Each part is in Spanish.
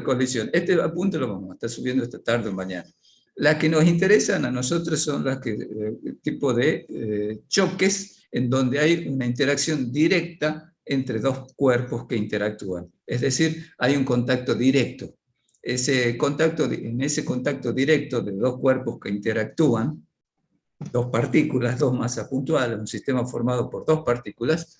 colisión. Este apunte lo vamos a estar subiendo esta tarde o mañana. Las que nos interesan a nosotros son las que, tipo de choques en donde hay una interacción directa entre dos cuerpos que interactúan. Es decir, hay un contacto directo. En ese contacto directo de dos cuerpos que interactúan, dos partículas, dos masas puntuales, un sistema formado por dos partículas,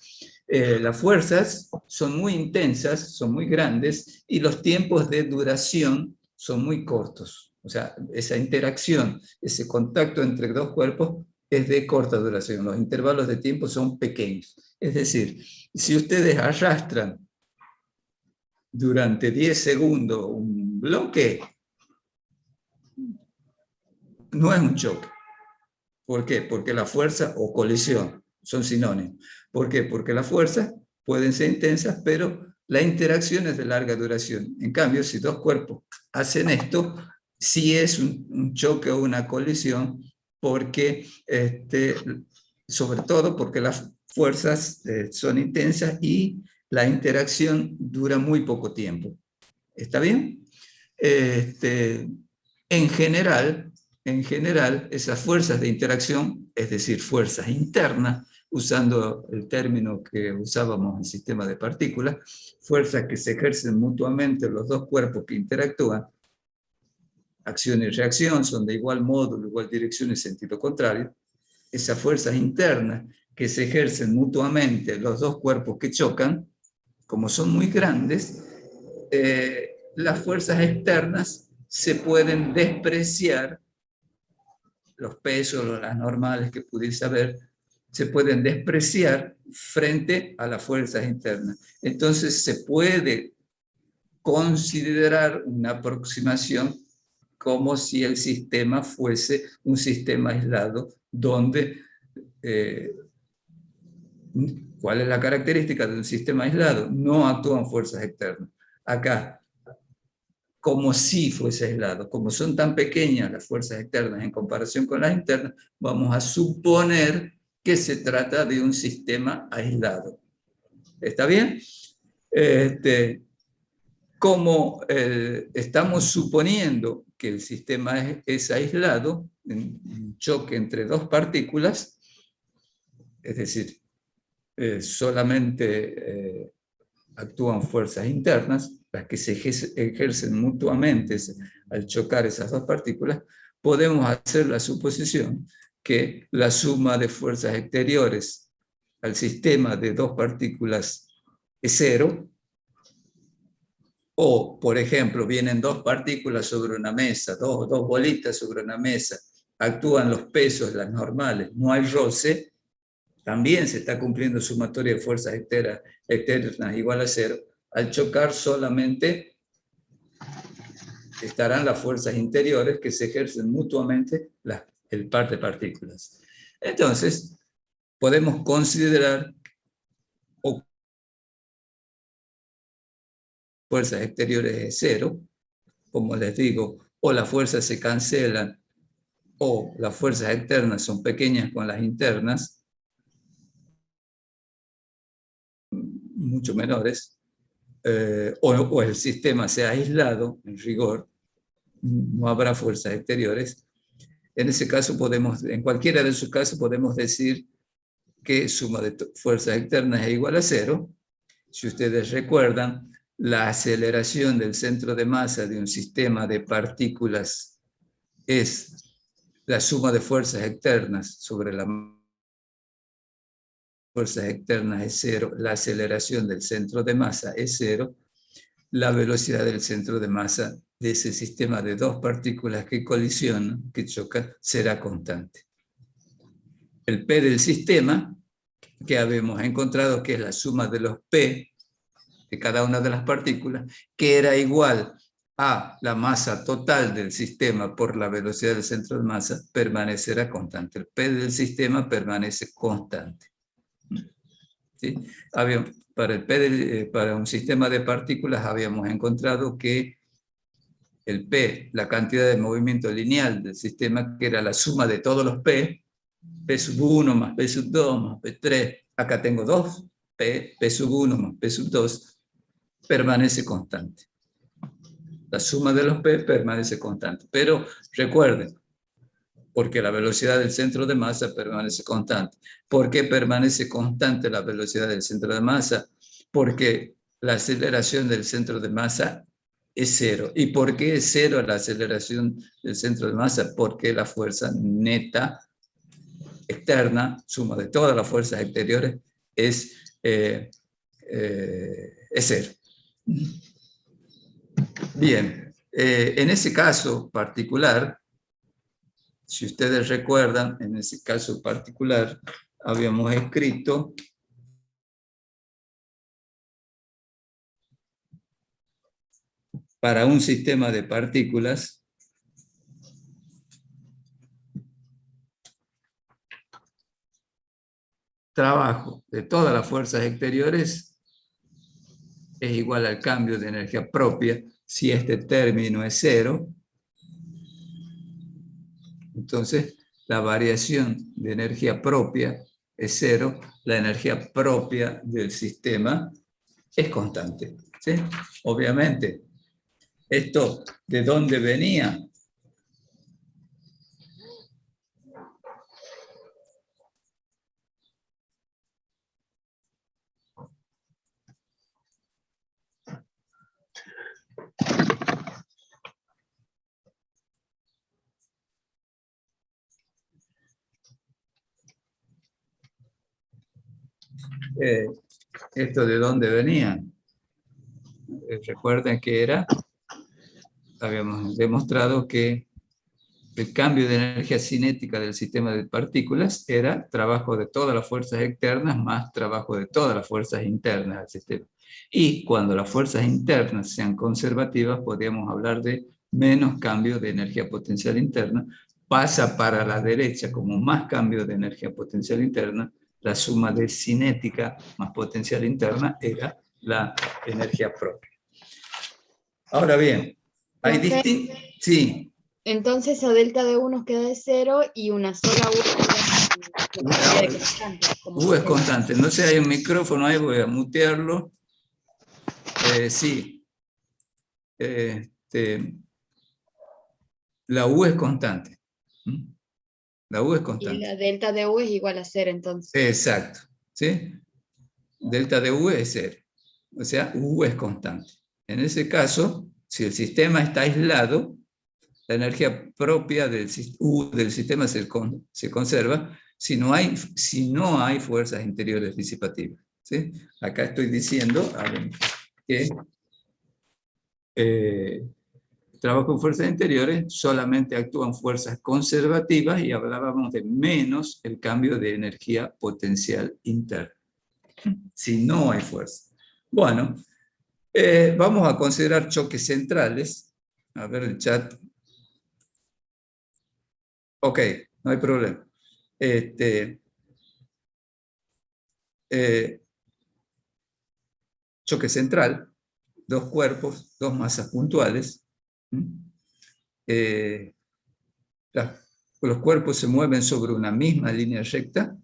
las fuerzas son muy intensas, son muy grandes, y los tiempos de duración son muy cortos. O sea, esa interacción, ese contacto entre dos cuerpos es de corta duración. Los intervalos de tiempo son pequeños. Es decir, si ustedes arrastran durante 10 segundos un bloque, no es un choque. ¿Por qué? Porque la fuerza o colisión son sinónimos. ¿Por qué? Porque las fuerzas pueden ser intensas, pero la interacción es de larga duración. En cambio, si dos cuerpos hacen esto, sí es un choque o una colisión, porque, sobre todo porque las fuerzas son intensas y la interacción dura muy poco tiempo. ¿Está bien? En general, esas fuerzas de interacción, es decir, fuerzas internas, usando el término que usábamos en sistema de partículas, fuerzas que se ejercen mutuamente los dos cuerpos que interactúan, acción y reacción, son de igual módulo, igual dirección y sentido contrario. Esas fuerzas internas que se ejercen mutuamente los dos cuerpos que chocan, como son muy grandes, las fuerzas externas se pueden despreciar, los pesos o las normales que pudiese haber, se pueden despreciar frente a las fuerzas internas. Entonces se puede considerar una aproximación como si el sistema fuese un sistema aislado, donde, ¿cuál es la característica de un sistema aislado? No actúan fuerzas externas. Acá, como si fuese aislado, como son tan pequeñas las fuerzas externas en comparación con las internas, vamos a suponer que se trata de un sistema aislado. ¿Está bien? Como estamos suponiendo que el sistema es aislado, un choque entre dos partículas, es decir, solamente actúan fuerzas internas, las que se ejercen mutuamente al chocar esas dos partículas, podemos hacer la suposición que la suma de fuerzas exteriores al sistema de dos partículas es cero, o, por ejemplo, vienen dos partículas sobre una mesa, dos bolitas sobre una mesa, actúan los pesos, las normales, no hay roce, también se está cumpliendo sumatoria de fuerzas externas igual a cero. Al chocar solamente estarán las fuerzas interiores que se ejercen mutuamente el par de partículas. Entonces, podemos considerar fuerzas exteriores de cero, como les digo, o las fuerzas se cancelan, o las fuerzas externas son pequeñas con las internas, mucho menores, o el sistema sea aislado, en rigor, no habrá fuerzas exteriores. En ese caso en cualquiera de esos casos podemos decir que suma de fuerzas externas es igual a cero. Si ustedes recuerdan, la aceleración del centro de masa de un sistema de partículas es la suma de fuerzas externas sobre la fuerzas externas es cero, la aceleración del centro de masa es cero, la velocidad del centro de masa de ese sistema de dos partículas que colisionan, que chocan, será constante. El P del sistema, que habíamos encontrado que es la suma de los P de cada una de las partículas, que era igual a la masa total del sistema por la velocidad del centro de masa, permanecerá constante. El P del sistema permanece constante. ¿Sí? Para un sistema de partículas habíamos encontrado que el P, la cantidad de movimiento lineal del sistema, que era la suma de todos los P, P sub 1 más P sub 2 más P3, acá tengo 2, P sub 1 más P sub 2, permanece constante. La suma de los P permanece constante. Pero recuerden, porque la velocidad del centro de masa permanece constante. ¿Por qué permanece constante la velocidad del centro de masa? Porque la aceleración del centro de masa es cero. ¿Y por qué es cero la aceleración del centro de masa? Porque la fuerza neta externa, suma de todas las fuerzas exteriores, es cero. Bien, en ese caso particular, si ustedes recuerdan, en ese caso particular, habíamos escrito para un sistema de partículas, trabajo de todas las fuerzas exteriores es igual al cambio de energía propia. Si este término es cero, entonces la variación de energía propia es cero, la energía propia del sistema es constante. ¿Sí? Obviamente, ¿esto de dónde venía? ¿Esto de dónde venía? Recuerden que habíamos demostrado que el cambio de energía cinética del sistema de partículas era trabajo de todas las fuerzas externas más trabajo de todas las fuerzas internas del sistema. Y cuando las fuerzas internas sean conservativas, podríamos hablar de menos cambio de energía potencial interna. Pasa para la derecha como más cambio de energía potencial interna. La suma de cinética más potencial interna era la energía propia. Ahora bien, hay distintos... Sí. Entonces a delta de U nos queda de 0 y una sola U queda de constante. U es constante. No sé, hay un micrófono ahí, voy a mutearlo. Sí. La U es constante. La U es constante. Y la delta de U es igual a 0 entonces. Exacto. ¿Sí? Delta de U es 0. O sea, U es constante. En ese caso, si el sistema está aislado, la energía propia del U del sistema se conserva si no hay fuerzas interiores disipativas. ¿Sí? Acá estoy diciendo que trabajo con fuerzas interiores, solamente actúan fuerzas conservativas y hablábamos de menos el cambio de energía potencial interna. Si no hay fuerza. Bueno, vamos a considerar choques centrales. A ver el chat. Ok, no hay problema. Choque central, dos cuerpos, dos masas puntuales. Los cuerpos se mueven sobre una misma línea recta.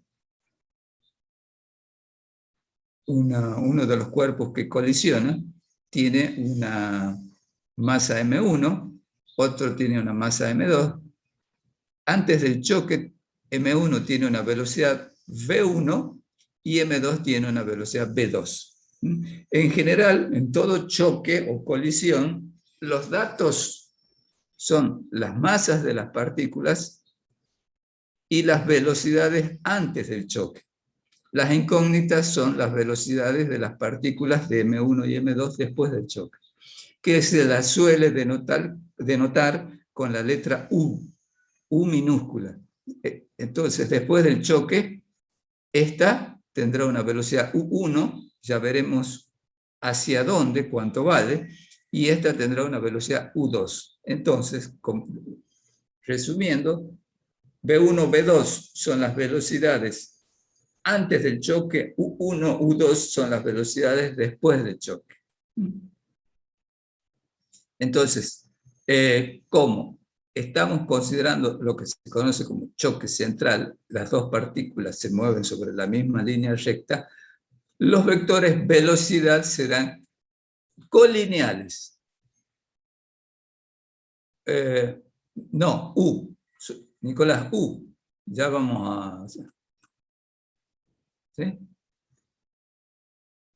Uno de los cuerpos que colisiona tiene una masa M1, otro tiene una masa M2. Antes del choque, M1 tiene una velocidad V1 y M2 tiene una velocidad V2. En general, en todo choque o colisión, los datos son las masas de las partículas y las velocidades antes del choque. Las incógnitas son las velocidades de las partículas de M1 y M2 después del choque, que se las suele denotar con la letra U minúscula. Entonces, después del choque, esta tendrá una velocidad U1, ya veremos hacia dónde, cuánto vale, y esta tendrá una velocidad U2. Entonces, resumiendo, V1, V2 son las velocidades antes del choque, U1, U2 son las velocidades después del choque. Entonces, ¿cómo? Estamos considerando lo que se conoce como choque central, las dos partículas se mueven sobre la misma línea recta, los vectores velocidad serán colineales. No, U. Nicolás, U. Ya vamos a... ¿sí?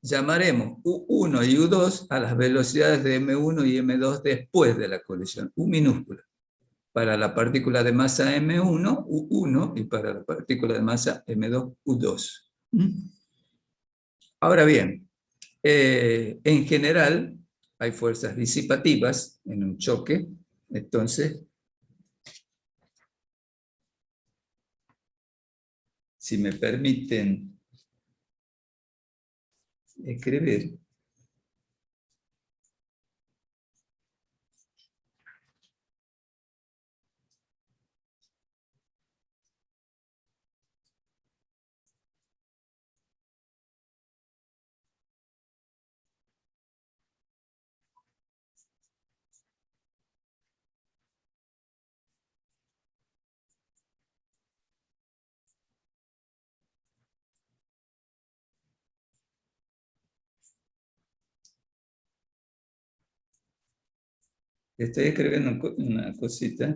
Llamaremos U1 y U2 a las velocidades de M1 y M2 después de la colisión, U minúscula. Para la partícula de masa M1, U1, y para la partícula de masa M2, U2. Ahora bien, en general hay fuerzas disipativas en un choque, entonces, si me permiten escribir, estoy escribiendo una cosita.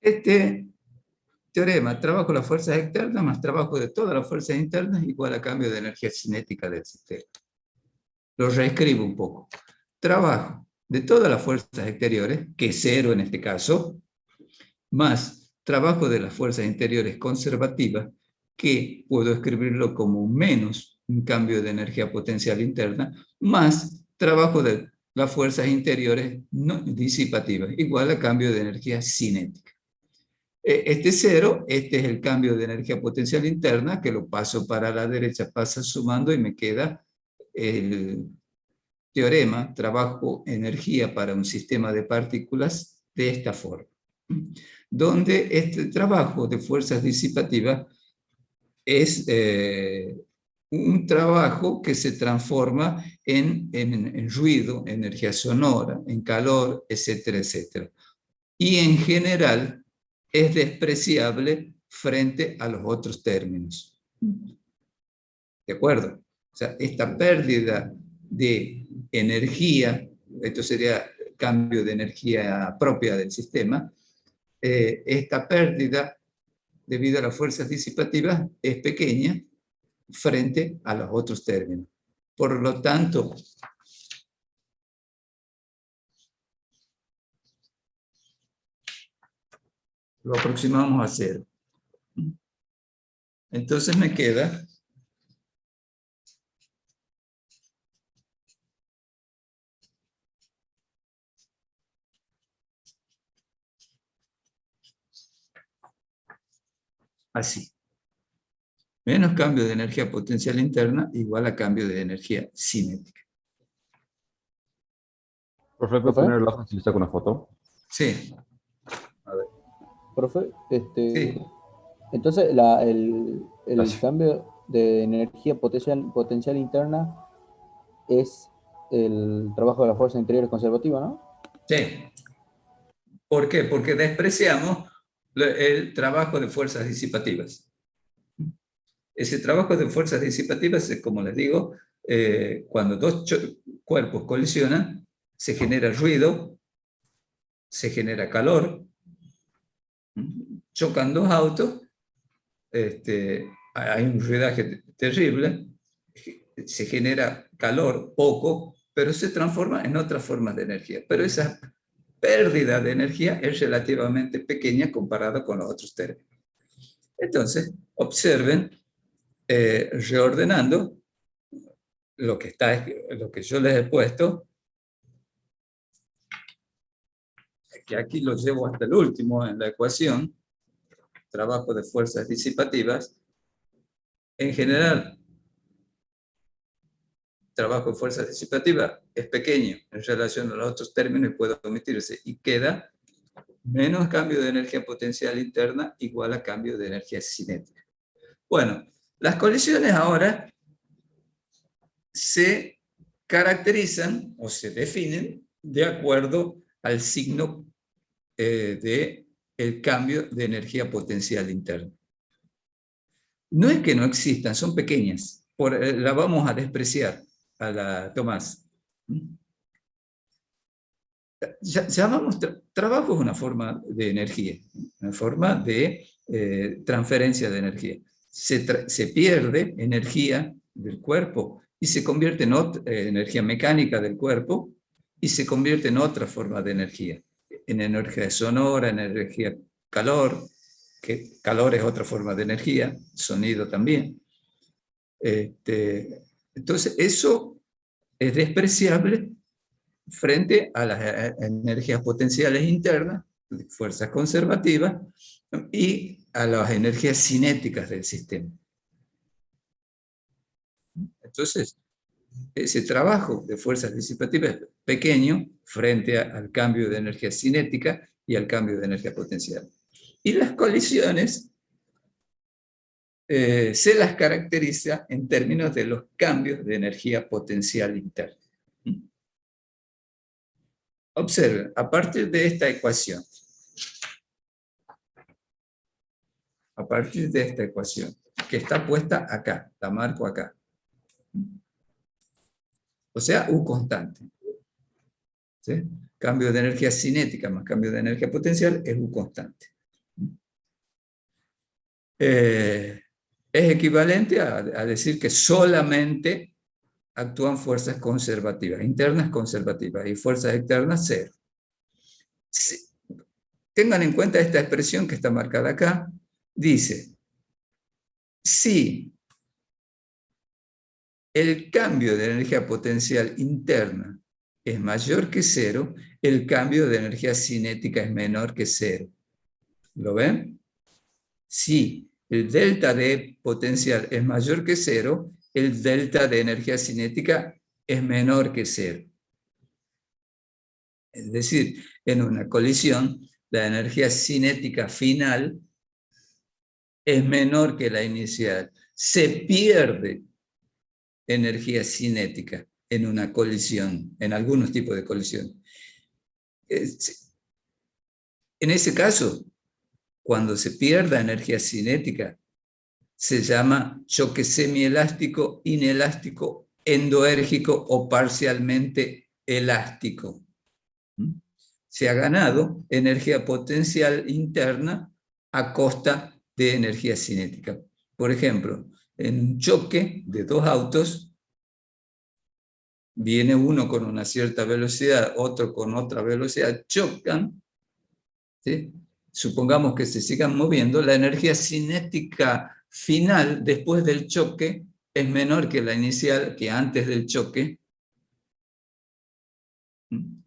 Este teorema, trabajo de las fuerzas externas más trabajo de todas las fuerzas internas igual a cambio de energía cinética del sistema. Lo reescribo un poco. Trabajo de todas las fuerzas exteriores, que es cero en este caso, más trabajo de las fuerzas interiores conservativas, que puedo escribirlo como un menos un cambio de energía potencial interna, más trabajo de las fuerzas interiores no disipativas, igual a cambio de energía cinética. Este cero, este es el cambio de energía potencial interna, que lo paso para la derecha, pasa sumando y me queda el teorema, trabajo energía para un sistema de partículas de esta forma, donde este trabajo de fuerzas disipativas es un trabajo que se transforma en ruido, energía sonora, en calor, etcétera, etcétera. Y en general es despreciable frente a los otros términos. ¿De acuerdo? O sea, esta pérdida de energía, esto sería cambio de energía propia del sistema, esta pérdida debido a las fuerzas disipativas es pequeña frente a los otros términos. Por lo tanto, lo aproximamos a cero. Entonces me queda así. Menos cambio de energía potencial interna igual a cambio de energía cinética. Profe, ¿puedo poner la hoja si le saco una foto? Sí. A ver. Profe, Sí. entonces el cambio de energía potencial interna es el trabajo de la fuerza interior conservativa, ¿no? Sí. ¿Por qué? Porque despreciamos el trabajo de fuerzas disipativas. Ese trabajo de fuerzas disipativas es, como les digo, cuando dos cuerpos colisionan, se genera ruido, se genera calor, chocan dos autos, hay un ruidaje terrible, se genera calor poco, pero se transforma en otras formas de energía. Pero esa pérdida de energía es relativamente pequeña comparada con los otros términos. Entonces, observen, reordenando lo que yo les he puesto, que aquí lo llevo hasta el último en la ecuación, trabajo de fuerzas disipativas. En general, trabajo de fuerzas disipativas es pequeño en relación a los otros términos y puede omitirse, y queda menos cambio de energía potencial interna igual a cambio de energía cinética. Bueno, las colisiones ahora se caracterizan o se definen de acuerdo al signo del cambio de energía potencial interna. No es que no existan, son pequeñas. La vamos a despreciar a la Tomás. Llamamos trabajo es una forma de energía, una forma de transferencia de energía. Se pierde energía del cuerpo y se convierte en energía mecánica del cuerpo y se convierte en otra forma de energía, en energía sonora, en energía calor, que calor es otra forma de energía, sonido también. Entonces, eso es despreciable frente a las energías potenciales internas, fuerzas conservativas, y a las energías cinéticas del sistema. Entonces, ese trabajo de fuerzas disipativas es pequeño frente al cambio de energía cinética y al cambio de energía potencial. Y las colisiones se las caracteriza en términos de los cambios de energía potencial interna. Observen, a partir de esta ecuación, que está puesta acá, la marco acá. O sea, U constante. ¿Sí? Cambio de energía cinética más cambio de energía potencial es U constante. Es equivalente a decir que solamente actúan fuerzas conservativas, internas conservativas, y fuerzas externas cero. Sí. Tengan en cuenta esta expresión que está marcada acá. Dice, si el cambio de energía potencial interna es mayor que cero, el cambio de energía cinética es menor que cero. ¿Lo ven? Si el delta de potencial es mayor que cero, el delta de energía cinética es menor que cero. Es decir, en una colisión, la energía cinética final es menor que la inicial. Se pierde energía cinética en una colisión, en algunos tipos de colisión. En ese caso, cuando se pierda energía cinética, se llama choque semielástico, inelástico, endoérgico o parcialmente elástico. Se ha ganado energía potencial interna a costa de energía cinética. Por ejemplo, en un choque de dos autos, viene uno con una cierta velocidad, otro con otra velocidad, chocan, ¿sí? Supongamos que se sigan moviendo, la energía cinética final después del choque es menor que la inicial, que antes del choque,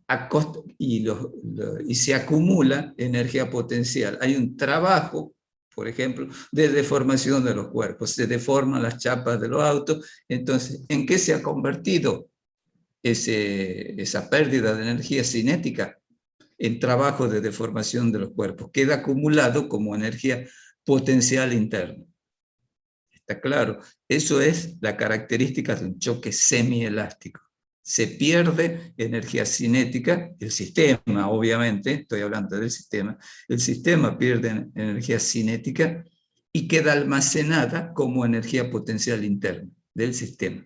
a costa, y se acumula energía potencial. Hay un trabajo, por ejemplo, de deformación de los cuerpos, se deforman las chapas de los autos. Entonces, ¿en qué se ha convertido esa pérdida de energía cinética? En trabajo de deformación de los cuerpos. Queda acumulado como energía potencial interna. ¿Está claro? Eso es la característica de un choque semielástico. Se pierde energía cinética, el sistema, obviamente, estoy hablando del sistema, el sistema pierde energía cinética y queda almacenada como energía potencial interna del sistema.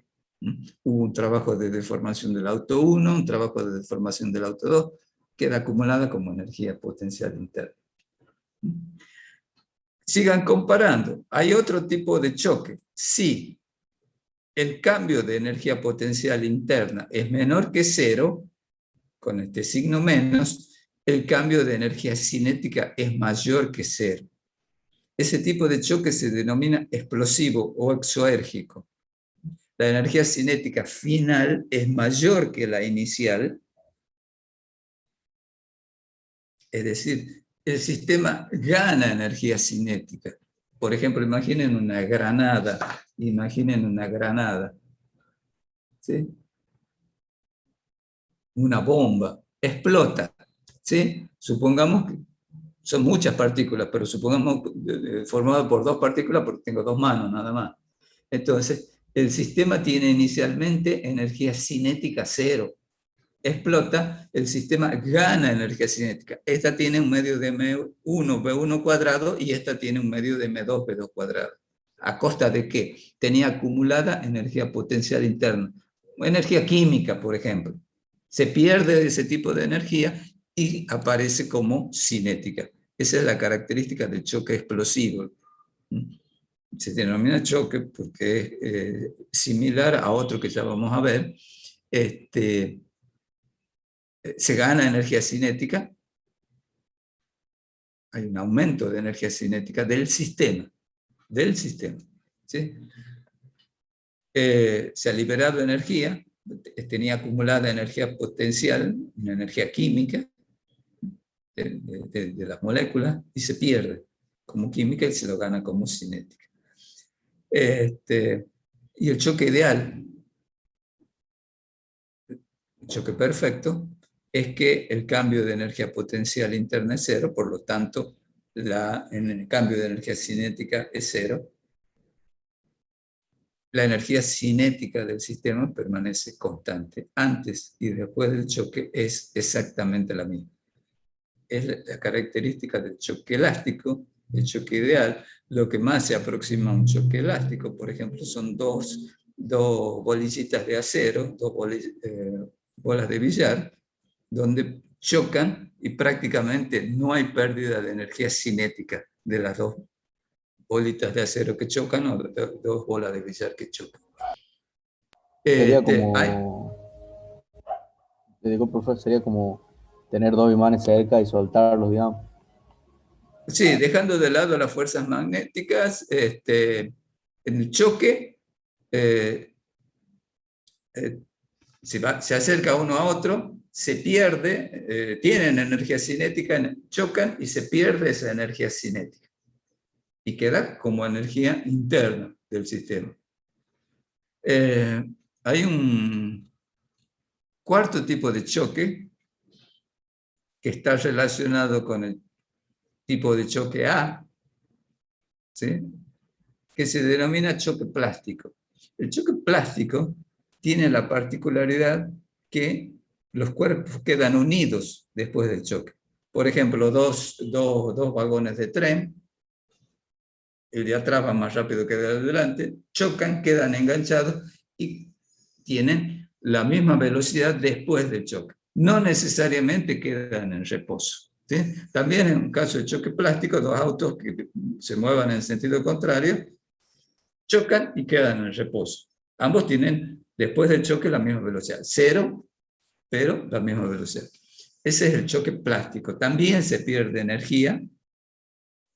Hubo un trabajo de deformación del auto 1, un trabajo de deformación del auto 2, queda acumulada como energía potencial interna. Sigan comparando. Hay otro tipo de choque. Si el cambio de energía potencial interna es menor que cero, con este signo menos, el cambio de energía cinética es mayor que cero. Ese tipo de choque se denomina explosivo o exoérgico. La energía cinética final es mayor que la inicial. Es decir, el sistema gana energía cinética. Por ejemplo, imaginen una granada. ¿Sí? Una bomba. Explota. ¿Sí? Supongamos que son muchas partículas, pero supongamos formado por dos partículas porque tengo dos manos nada más. Entonces, el sistema tiene inicialmente energía cinética 0. Explota, el sistema gana energía cinética. Esta tiene un medio de M1, B1 cuadrado, y esta tiene un medio de M2, B2 cuadrado. ¿A costa de qué? Tenía acumulada energía potencial interna. Energía química, por ejemplo. Se pierde ese tipo de energía y aparece como cinética. Esa es la característica del choque explosivo. Se denomina choque porque es similar a otro que ya vamos a ver. Se gana energía cinética, hay un aumento de energía cinética del sistema, ¿sí? Se ha liberado energía, tenía acumulada energía potencial, una energía química de las moléculas, y se pierde como química y se lo gana como cinética. Y el choque ideal, el choque perfecto, es que el cambio de energía potencial interna es 0, por lo tanto, en el cambio de energía cinética es 0. La energía cinética del sistema permanece constante. Antes y después del choque es exactamente la misma. Es la característica del choque elástico, el choque ideal. Lo que más se aproxima a un choque elástico, por ejemplo, son dos bolillitas de acero, bolas de billar, donde chocan y prácticamente no hay pérdida de energía cinética de las dos bolitas de acero que chocan o dos bolas de billar que chocan. Sería como, te digo, profesor, sería como tener dos imanes cerca y soltarlos, digamos. Sí, dejando de lado las fuerzas magnéticas, en el choque, se acerca uno a otro, se pierde, tienen energía cinética, chocan y se pierde esa energía cinética. Y queda como energía interna del sistema. Hay un cuarto tipo de choque que está relacionado con el tipo de choque A, ¿sí? Que se denomina choque plástico. El choque plástico tiene la particularidad que los cuerpos quedan unidos después del choque. Por ejemplo, dos vagones de tren, el de atrás va más rápido que el de adelante, chocan, quedan enganchados y tienen la misma velocidad después del choque. No necesariamente quedan en reposo. ¿Sí? También en un caso de choque plástico, dos autos que se muevan en sentido contrario, chocan y quedan en reposo. Ambos tienen, después del choque, la misma velocidad. 0, pero la misma velocidad. Ese es el choque plástico. También se pierde energía.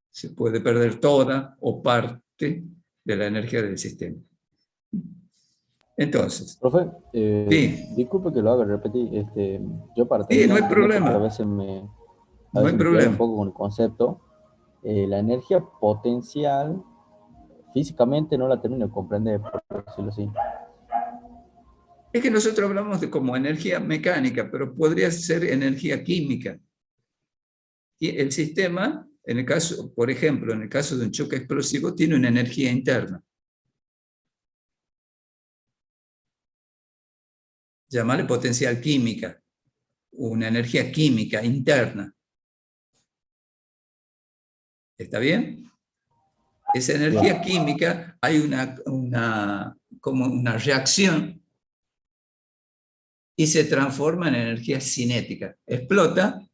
Se puede perder toda o parte de la energía del sistema. Entonces. Profe, Sí. disculpe que lo haga repetir. Yo para Sí, no hay terminar, porque problema. a veces me No hay pierdo un problema. poco con el concepto. La energía potencial, físicamente no la termino de comprender, por decirlo así. Es que nosotros hablamos de como energía mecánica, pero podría ser energía química. Y el sistema, en el caso, por ejemplo, en el caso de un choque explosivo, tiene una energía interna. Llamarle potencial química, una energía química interna. ¿Está bien? Esa energía química, hay como una reacción y se transforma en energía cinética. Explota,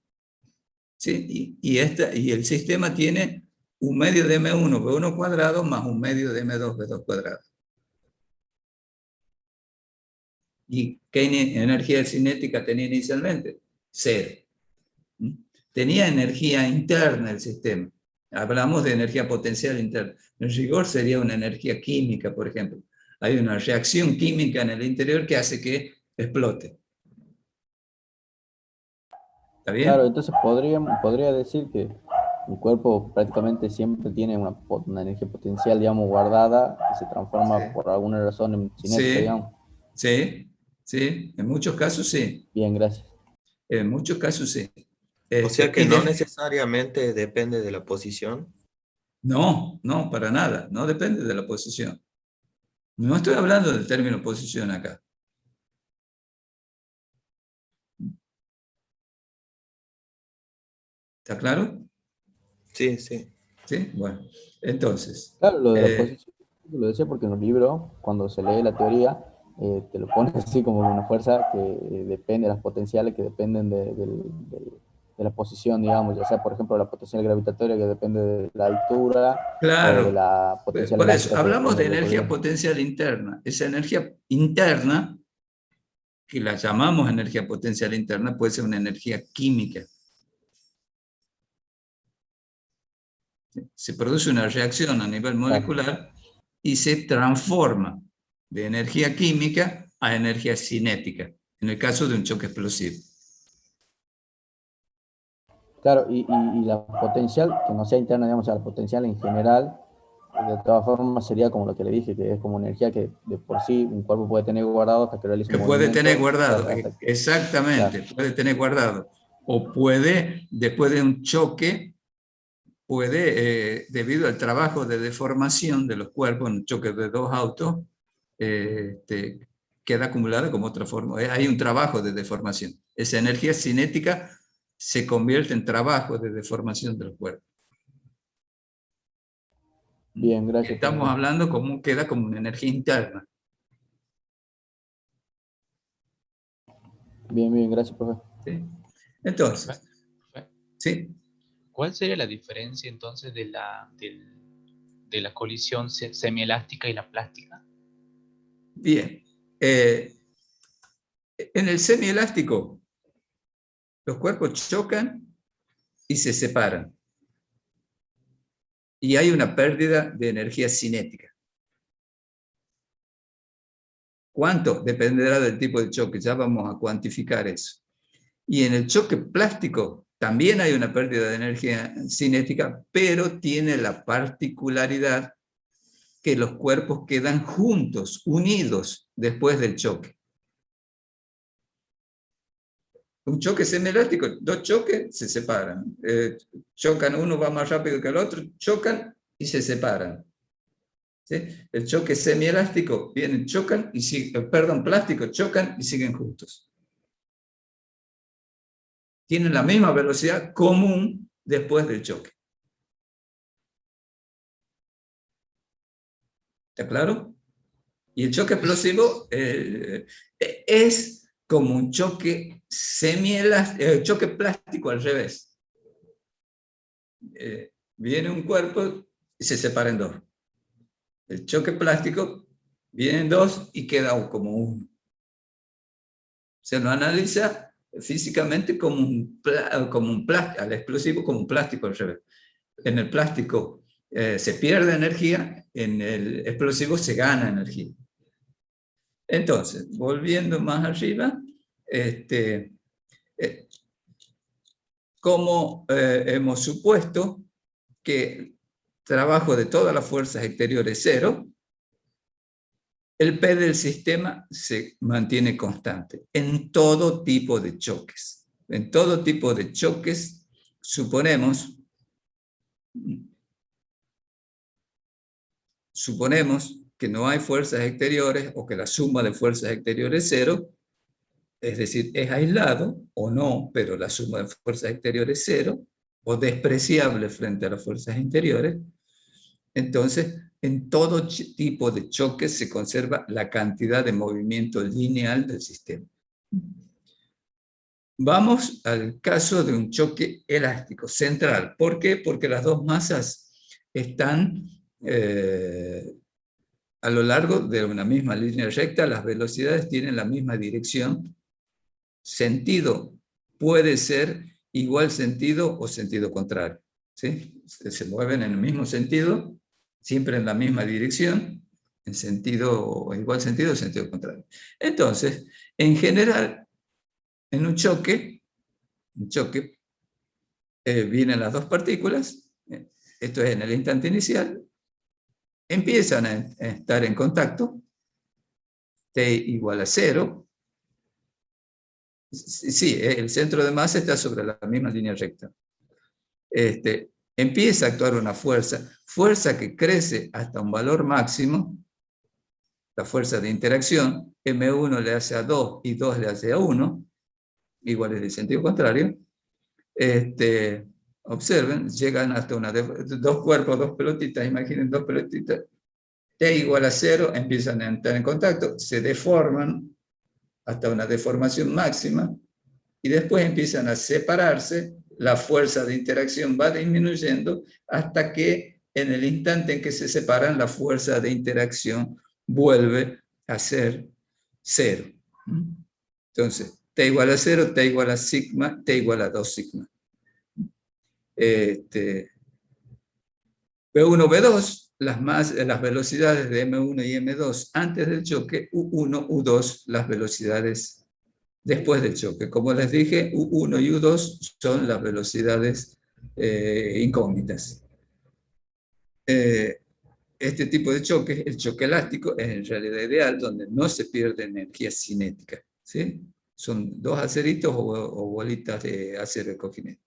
¿sí? y el sistema tiene un medio de M1, B1 cuadrado, más un medio de M2, B2 cuadrado. ¿Y qué energía cinética tenía inicialmente? 0. Tenía energía interna el sistema. Hablamos de energía potencial interna. En rigor sería una energía química, por ejemplo. Hay una reacción química en el interior que hace que explote. ¿Está bien? Claro, entonces podría decir que el cuerpo prácticamente siempre tiene una energía potencial, digamos, guardada, que se transforma por alguna razón en cinética, digamos. Sí, en muchos casos sí. Bien, gracias. En muchos casos sí. O sea que no necesariamente depende de la posición. No, para nada. No depende de la posición. No estoy hablando del término posición acá. ¿Está claro? Sí, sí. ¿Sí? Bueno, entonces, Claro, lo de la posición, lo decía porque en los libros, cuando se lee la teoría, te lo pone así como una fuerza que depende de las potenciales que dependen de la posición, digamos, ya sea, por ejemplo, la potencial gravitatoria que depende de la altura o de claro, la potencial por eso, elástica que hablamos depende de del energía equilibrio. potencial interna. Esa energía interna, que la llamamos energía potencial interna, puede ser una energía química. Se produce una reacción a nivel molecular y se transforma de energía química a energía cinética, en el caso de un choque explosivo. Claro, y la potencial, que no sea interna, digamos, o sea, la potencial en general, de todas formas sería como lo que le dije, que es como energía que de por sí un cuerpo puede tener guardado hasta que realice Que un puede tener movimiento, guardado, hasta que, exactamente, claro, puede tener guardado. O puede, después de un choque, puede, debido al trabajo de deformación de los cuerpos, en un choque de dos autos, queda acumulada como otra forma. Hay un trabajo de deformación. Esa energía cinética se convierte en trabajo de deformación de los cuerpos. bien, gracias, Estamos profesor. hablando como queda como una energía interna. Bien, bien, gracias, profesor. ¿Sí? Profe, Entonces, profe, ¿sí? ¿cuál sería la diferencia entonces de la colisión semielástica y la plástica? Bien. En el semielástico, los cuerpos chocan y se separan. Y hay una pérdida de energía cinética. ¿Cuánto? Dependerá del tipo de choque, ya vamos a cuantificar eso. Y en el choque plástico también hay una pérdida de energía cinética, pero tiene la particularidad que los cuerpos quedan juntos, unidos después del choque. Un choque semielástico, dos choques se separan. Chocan, uno va más rápido que el otro, chocan y se separan. ¿Sí? El choque semielástico, vienen, chocan y siguen, perdón, plástico, chocan y siguen juntos. Tienen la misma velocidad común después del choque. ¿Está claro? Y el choque explosivo es como un choque choque plástico al revés. Viene un cuerpo y se separa en dos. El choque plástico viene en dos y queda como uno. Se lo analiza físicamente como un plástico, al explosivo como un plástico al revés. En el plástico se pierde energía, en el explosivo se gana energía. Entonces, volviendo más arriba, como hemos supuesto que trabajo de todas las fuerzas exteriores cero, el P del sistema se mantiene constante en todo tipo de choques. En todo tipo de choques suponemos que no hay fuerzas exteriores o que la suma de fuerzas exteriores es cero, es decir, es aislado o no, pero la suma de fuerzas exteriores es cero o despreciable frente a las fuerzas interiores. Entonces, en todo tipo de choques se conserva la cantidad de movimiento lineal del sistema. Vamos al caso de un choque elástico central. ¿Por qué? Porque las dos masas están a lo largo de una misma línea recta, las velocidades tienen la misma dirección. Sentido puede ser igual sentido o sentido contrario. ¿Sí? Se mueven en el mismo sentido, siempre en la misma dirección, en sentido o igual sentido o sentido contrario. Entonces, en general, en un choque vienen las dos partículas, esto es en el instante inicial, empiezan a estar en contacto, T igual a 0. Sí, el centro de masa está sobre la misma línea recta. Empieza a actuar una fuerza que crece hasta un valor máximo, la fuerza de interacción, M1 le hace a 2 y 2 le hace a 1, iguales de sentido contrario. Observen, llegan hasta dos cuerpos, dos pelotitas, imaginen dos pelotitas, T igual a 0, empiezan a entrar en contacto, se deforman hasta una deformación máxima, y después empiezan a separarse, la fuerza de interacción va disminuyendo hasta que en el instante en que se separan, la fuerza de interacción vuelve a ser 0. Entonces, T igual a 0, T igual a sigma, T igual a 2 sigma. B1, B2, las velocidades de M1 y M2 antes del choque, U1, U2, las velocidades después del choque. Como les dije, U1 y U2 son las velocidades incógnitas. Este tipo de choque, el choque elástico, es en realidad ideal, donde no se pierde energía cinética, ¿sí? Son dos aceritos o bolitas de acero coginete.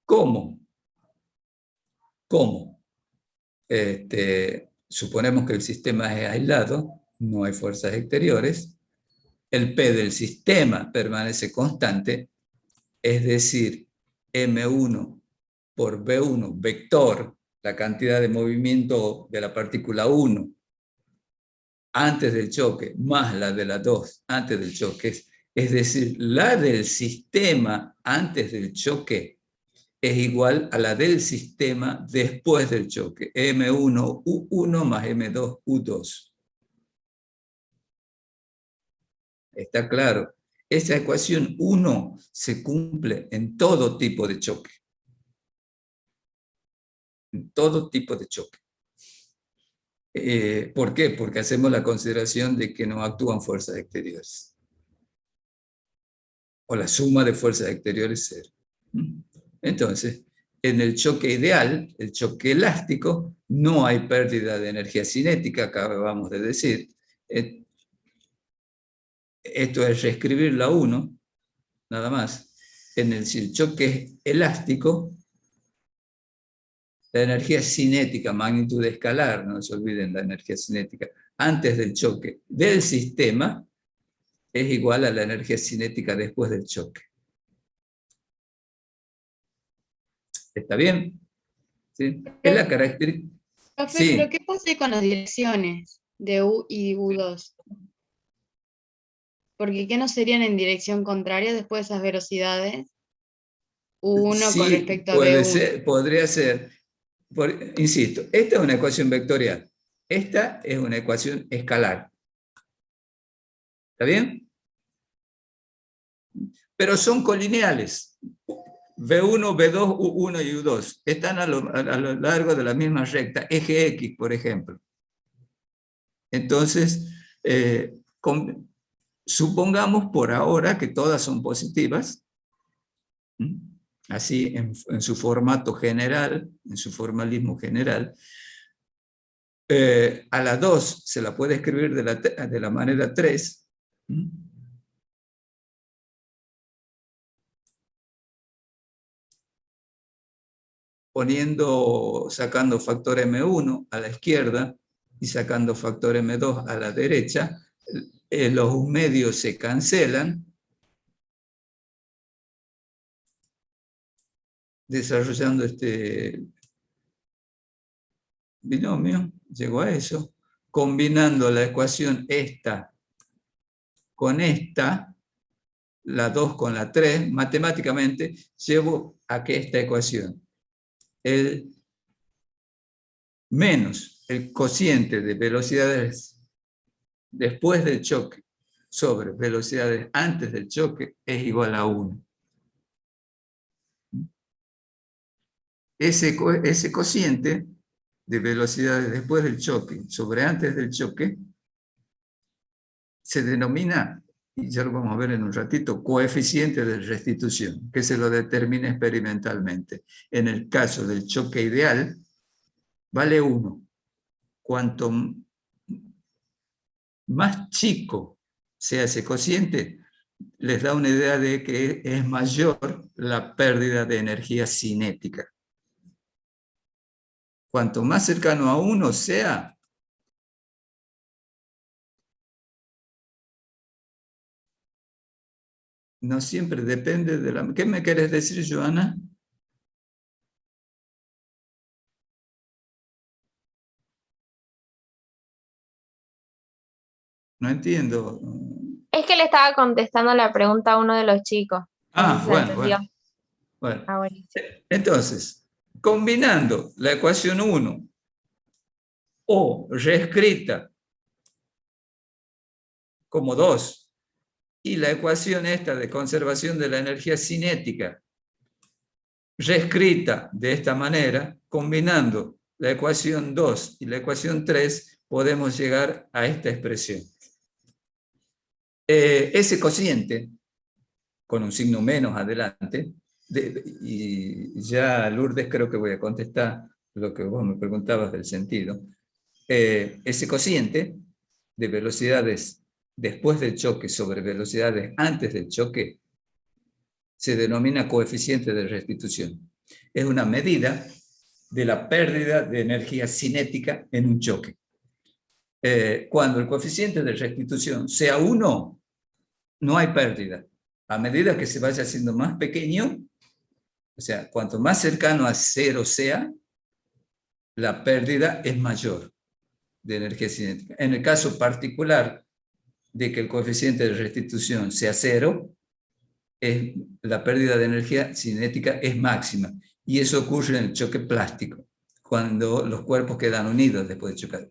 ¿Cómo? Suponemos que el sistema es aislado, no hay fuerzas exteriores, el P del sistema permanece constante, es decir, M1 por B1, vector, la cantidad de movimiento de la partícula 1 antes del choque, más la de la 2 antes del choque, es decir, la del sistema antes del choque es igual a la del sistema después del choque, M1 U1 más M2 U2. Está claro. Esa ecuación 1 se cumple en todo tipo de choque. En todo tipo de choque. ¿Por qué? Porque hacemos la consideración de que no actúan fuerzas exteriores. O la suma de fuerzas exteriores es 0. Entonces, en el choque ideal, el choque elástico, no hay pérdida de energía cinética, acabamos de decir. Esto es reescribir la 1, nada más. En el choque elástico, la energía cinética, magnitud escalar, no se olviden la energía cinética, antes del choque del sistema es igual a la energía cinética después del choque. ¿Está bien? ¿Sí? Es la característica. Profe, Sí. ¿pero qué pasa con las direcciones de U y U2? Porque ¿qué no serían en dirección contraria después de esas velocidades? U1 con Sí, respecto a B1. podría ser. Insisto, esta es una ecuación vectorial. Esta es una ecuación escalar. ¿Está bien? Pero son colineales. B1, B2, U1 y U2. Están a lo largo de la misma recta, eje X, por ejemplo. Entonces, supongamos por ahora que todas son positivas. Así, en su formato general, en su formalismo general. A la 2 se la puede escribir de la manera 3. Sacando factor M1 a la izquierda y sacando factor M2 a la derecha, los medios se cancelan, desarrollando este binomio, llegó a eso, combinando la ecuación esta con esta, la 2 con la 3, matemáticamente llevo a que esta ecuación, el menos el cociente de velocidades después del choque sobre velocidades antes del choque es igual a 1. Ese cociente de velocidades después del choque sobre antes del choque se denomina, y ya lo vamos a ver en un ratito, coeficiente de restitución, que se lo determina experimentalmente. En el caso del choque ideal, vale 1. Cuanto más chico sea ese cociente, les da una idea de que es mayor la pérdida de energía cinética. Cuanto más cercano a 1 sea, No siempre depende de la... ¿Qué me querés decir, Joana? No entiendo. Es que le estaba contestando la pregunta a uno de los chicos. Ah, ¿Se bueno, entendió? bueno. Ah, buenísimo. Entonces, combinando la ecuación 1 o reescrita como 2 y la ecuación esta de conservación de la energía cinética reescrita de esta manera, combinando la ecuación 2 y la ecuación 3, podemos llegar a esta expresión. Ese cociente, con un signo menos adelante, y ya Lourdes creo que voy a contestar lo que vos me preguntabas del sentido, ese cociente de velocidades después del choque sobre velocidades antes del choque se denomina coeficiente de restitución. Es una medida de la pérdida de energía cinética en un choque. Cuando el coeficiente de restitución sea 1, no hay pérdida. A medida que se vaya haciendo más pequeño, o sea, cuanto más cercano a 0 sea, la pérdida es mayor de energía cinética. En el caso particular de que el coeficiente de restitución sea 0, la pérdida de energía cinética es máxima. Y eso ocurre en el choque plástico, cuando los cuerpos quedan unidos después de chocar.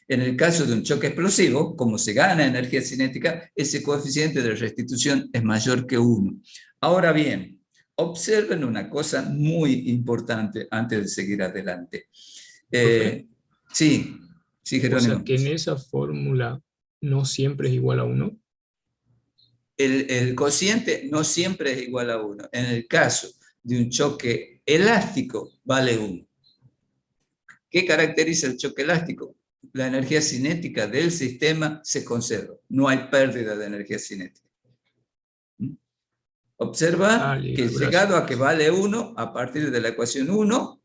En el caso de un choque explosivo, como se gana energía cinética, ese coeficiente de restitución es mayor que 1. Ahora bien, observen una cosa muy importante antes de seguir adelante. Sí, Jerónimo. O sea, que en esa fórmula no siempre es igual a 1. El cociente no siempre es igual a 1. En el caso de un choque elástico, vale 1. ¿Qué caracteriza el choque elástico? La energía cinética del sistema se conserva. No hay pérdida de energía cinética. Observa que llegado a que vale 1, a partir de la ecuación 1,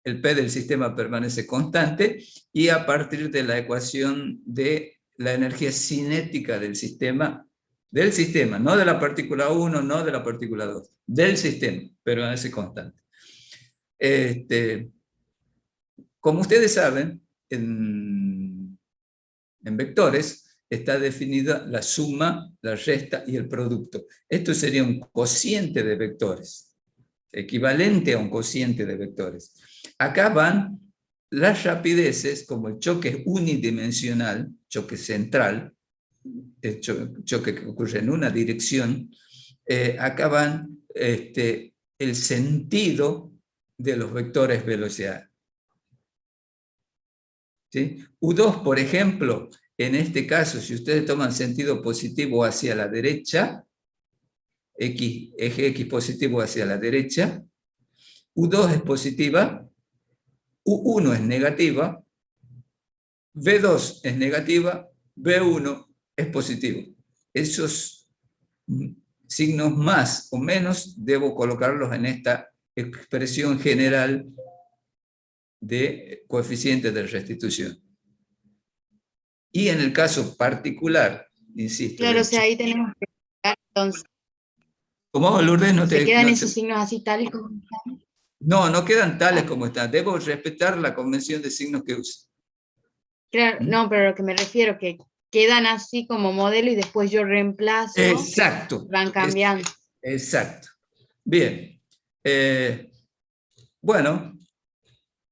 el P del sistema permanece constante, y a partir de la ecuación de la energía cinética del sistema, no de la partícula 1, no de la partícula 2, del sistema, permanece constante. Como ustedes saben, en vectores está definida la suma, la resta y el producto. Esto sería un cociente de vectores, equivalente a un cociente de vectores. Acá van las rapideces, como el choque unidimensional, choque central, el choque que ocurre en una dirección. Acá van el sentido de los vectores velocidad. ¿Sí? U2, por ejemplo, en este caso, si ustedes toman sentido positivo hacia la derecha, eje X positivo hacia la derecha, U2 es positiva, U1 es negativa, V2 es negativa, V1 es positivo. Esos signos más o menos debo colocarlos en esta expresión general de coeficiente de restitución. Y en el caso particular, insisto... Claro, o sea, ahí tenemos que explicar, entonces. ¿Cómo, Lourdes? ¿Se quedan esos signos así tales como están? No quedan tales como están. Debo respetar la convención de signos que uso. Claro, no, pero a lo que me refiero, que quedan así como modelo y después yo reemplazo. Exacto. Van cambiando. Exacto. Bien. Bueno,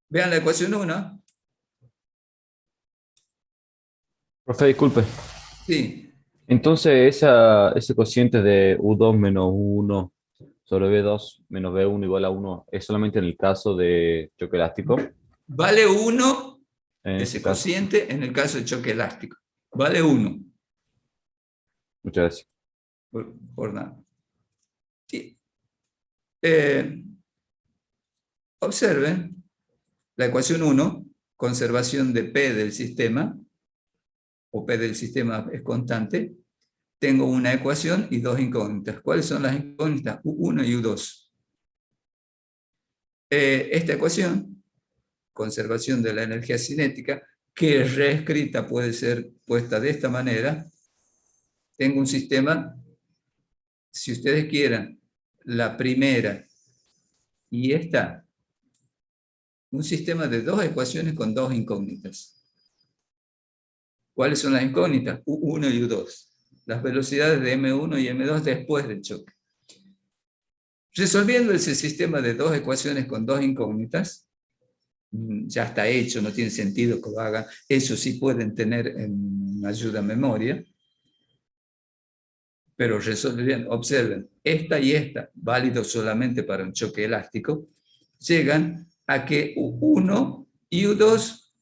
vean la ecuación 1. Profe, disculpe. Sí. Entonces, ese cociente de U2 menos 1 sobre V2 menos V1 igual a 1 es solamente en el caso de choque elástico. Vale 1 en ese cociente en el caso de choque elástico. Vale 1. Muchas gracias. Por nada. Sí. Observen la ecuación 1, conservación de P del sistema, o P del sistema es constante. Tengo una ecuación y dos incógnitas. ¿Cuáles son las incógnitas? U1 y U2. Esta ecuación, conservación de la energía cinética, que reescrita puede ser puesta de esta manera. Tengo un sistema si ustedes quieran, la primera y esta, un sistema de dos ecuaciones con dos incógnitas. ¿Cuáles son las incógnitas? U1 y U2. Las velocidades de M1 y M2 después del choque. Resolviendo ese sistema de dos ecuaciones con dos incógnitas, ya está hecho, no tiene sentido que lo hagan. Eso sí pueden tener en ayuda a memoria. Pero resolviendo, observen, esta y esta, válido solamente para un choque elástico, llegan a que U1 y U2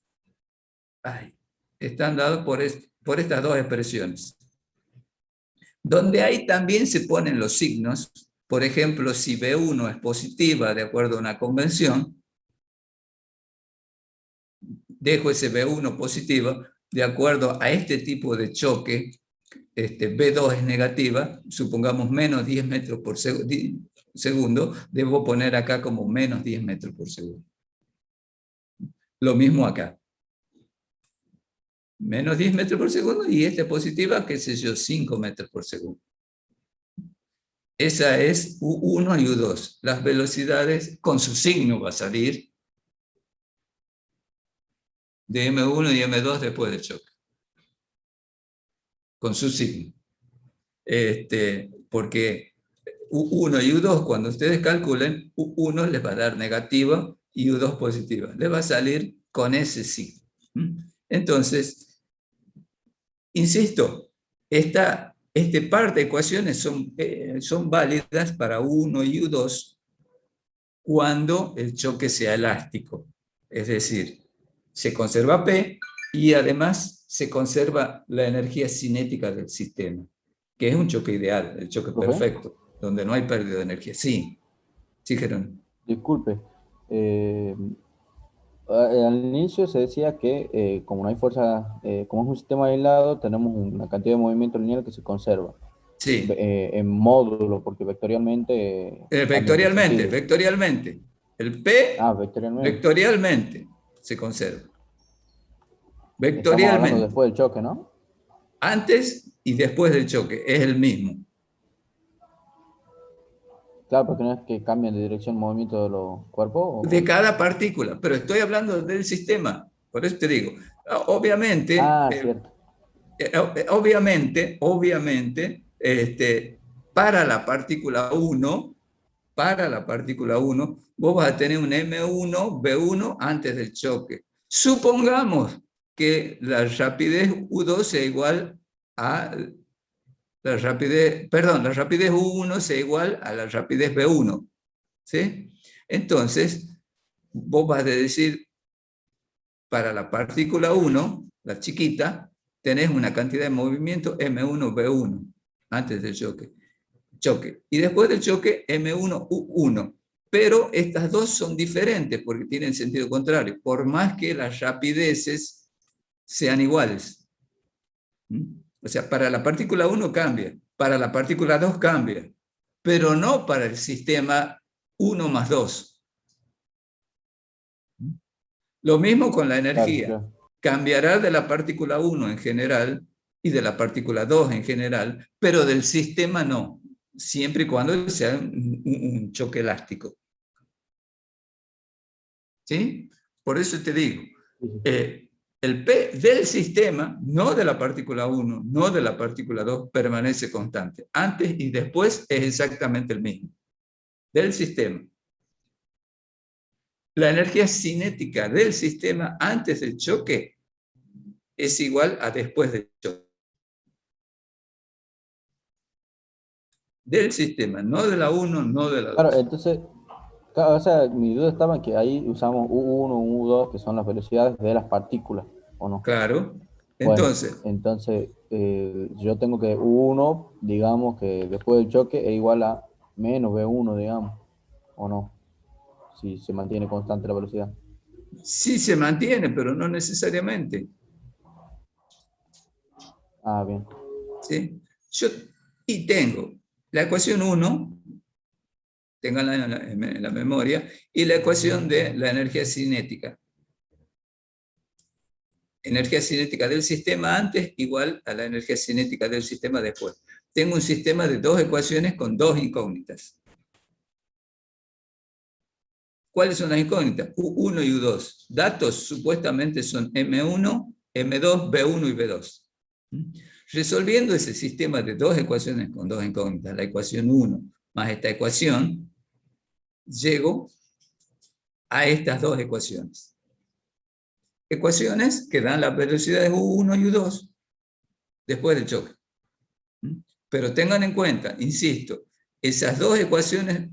están dados por estas dos expresiones. Donde ahí también se ponen los signos, por ejemplo, si B1 es positiva de acuerdo a una convención, dejo ese B1 positivo de acuerdo a este tipo de choque. B2 es negativa, supongamos menos 10 metros por segundo, debo poner acá como menos 10 metros por segundo. Lo mismo acá. Menos 10 metros por segundo y esta positiva, qué sé yo, 5 metros por segundo. Esa es U1 y U2. Las velocidades con su signo va a salir de M1 y M2 después del choque. Con su signo. Porque U1 y U2, cuando ustedes calculen, U1 les va a dar negativa y U2 positiva. Les va a salir con ese signo. Entonces, insisto, esta par de ecuaciones son válidas para U1 y U2 cuando el choque sea elástico. Es decir, se conserva P y además se conserva la energía cinética del sistema, que es un choque ideal, el choque perfecto, donde no hay pérdida de energía. Sí, sí, Jerónimo. Disculpe, al inicio se decía que como no hay fuerza, como es un sistema aislado, tenemos una cantidad de movimiento lineal que se conserva. Sí. En módulo, porque vectorialmente... Vectorialmente. El P, vectorialmente se conserva. Vectorialmente. Estamos hablando después del choque, ¿no? Antes y después del choque, es el mismo. Claro, porque no es que cambien de dirección el movimiento de los cuerpos. De cada partícula, pero estoy hablando del sistema, por eso te digo. Obviamente, obviamente, para la partícula 1, vos vas a tener un M1, B1 antes del choque. Supongamos que la rapidez U2 sea igual a la rapidez U1 sea igual a la rapidez B1. ¿Sí? Entonces, vos vas a decir, para la partícula 1, la chiquita, tenés una cantidad de movimiento M1, B1, antes del choque. Y después del choque, M1, U1. Pero estas dos son diferentes porque tienen sentido contrario, por más que las rapideces sean iguales. O sea, para la partícula 1 cambia, para la partícula 2 cambia, pero no para el sistema 1 más 2. Lo mismo con la energía. Cambiará de la partícula 1 en general y de la partícula 2 en general, pero del sistema no, siempre y cuando sea un choque elástico. ¿Sí? Por eso te digo, el P del sistema, no de la partícula 1, no de la partícula 2, permanece constante. Antes y después es exactamente el mismo. Del sistema. La energía cinética del sistema antes del choque es igual a después del choque. Del sistema, no de la 1, no de la 2. Claro, entonces, o sea, mi duda estaba en que ahí usamos U1, U2, que son las velocidades de las partículas, ¿o no? Claro. Entonces, bueno, entonces yo tengo que U1, digamos que después del choque es igual a menos B1, digamos, ¿o no? Si se mantiene constante la velocidad. Sí se mantiene, pero no necesariamente. Ah, bien. ¿Sí? Y tengo la ecuación 1, tenganla en la memoria, y la ecuación de la energía cinética. energía cinética del sistema antes igual a la energía cinética del sistema después. Tengo un sistema de dos ecuaciones con dos incógnitas. ¿Cuáles son las incógnitas? U1 y U2. Datos supuestamente son M1, M2, B1 y B2. Resolviendo ese sistema de dos ecuaciones con dos incógnitas, la ecuación 1 más esta ecuación, llego a estas dos ecuaciones. Ecuaciones que dan las velocidades U1 y U2 después del choque. Pero tengan en cuenta, insisto, esas dos ecuaciones,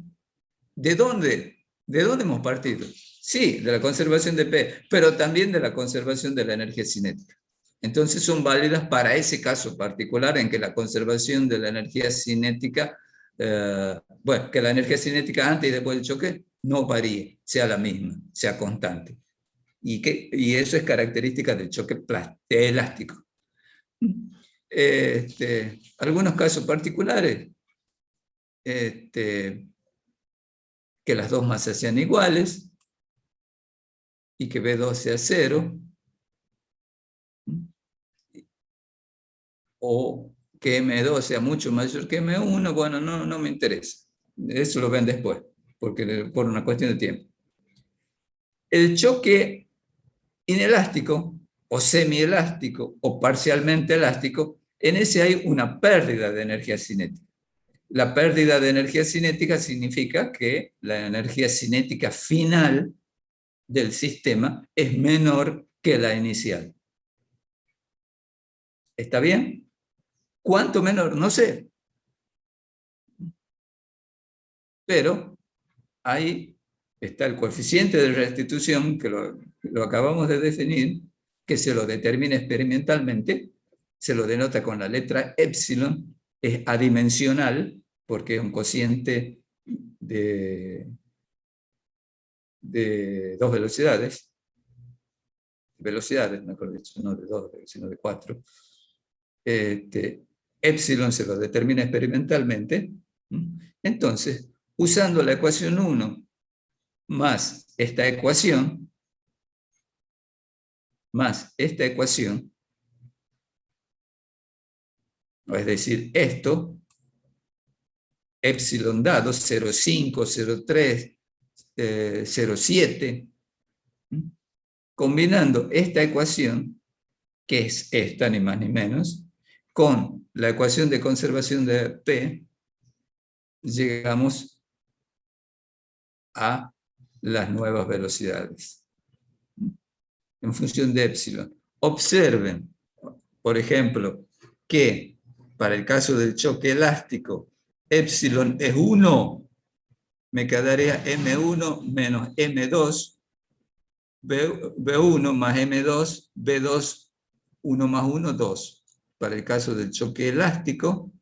¿de dónde hemos partido? Sí, de la conservación de P, pero también de la conservación de la energía cinética. Entonces son válidas para ese caso particular en que la conservación de la energía cinética, que la energía cinética antes y después del choque no varíe, sea la misma, sea constante. Y eso es característica del choque elástico. Algunos casos particulares, que las dos masas sean iguales y que B2 sea 0, o que M2 sea mucho mayor que M1, bueno, no me interesa. Eso lo ven después, por una cuestión de tiempo. El choque inelástico, o semielástico, o parcialmente elástico, en ese hay una pérdida de energía cinética. La pérdida de energía cinética significa que la energía cinética final del sistema es menor que la inicial. ¿Está bien? ¿Cuánto menor? No sé. Pero ahí está el coeficiente de restitución, que lo acabamos de definir, que se lo determina experimentalmente, se lo denota con la letra epsilon, es adimensional, porque es un cociente de dos velocidades, mejor dicho, no de dos, sino de 4. Epsilon se lo determina experimentalmente. Entonces, usando la ecuación 1 más esta ecuación, es decir, esto, epsilon dado, 0,5, 0,3, 0,7, combinando esta ecuación, que es esta, ni más ni menos, con la ecuación de conservación de P, llegamos a las nuevas velocidades en función de epsilon. Observen, por ejemplo, que para el caso del choque elástico, epsilon es 1, me quedaría M1 menos M2, B1 más M2, B2, 1 más 1, 2. Para el caso del choque elástico,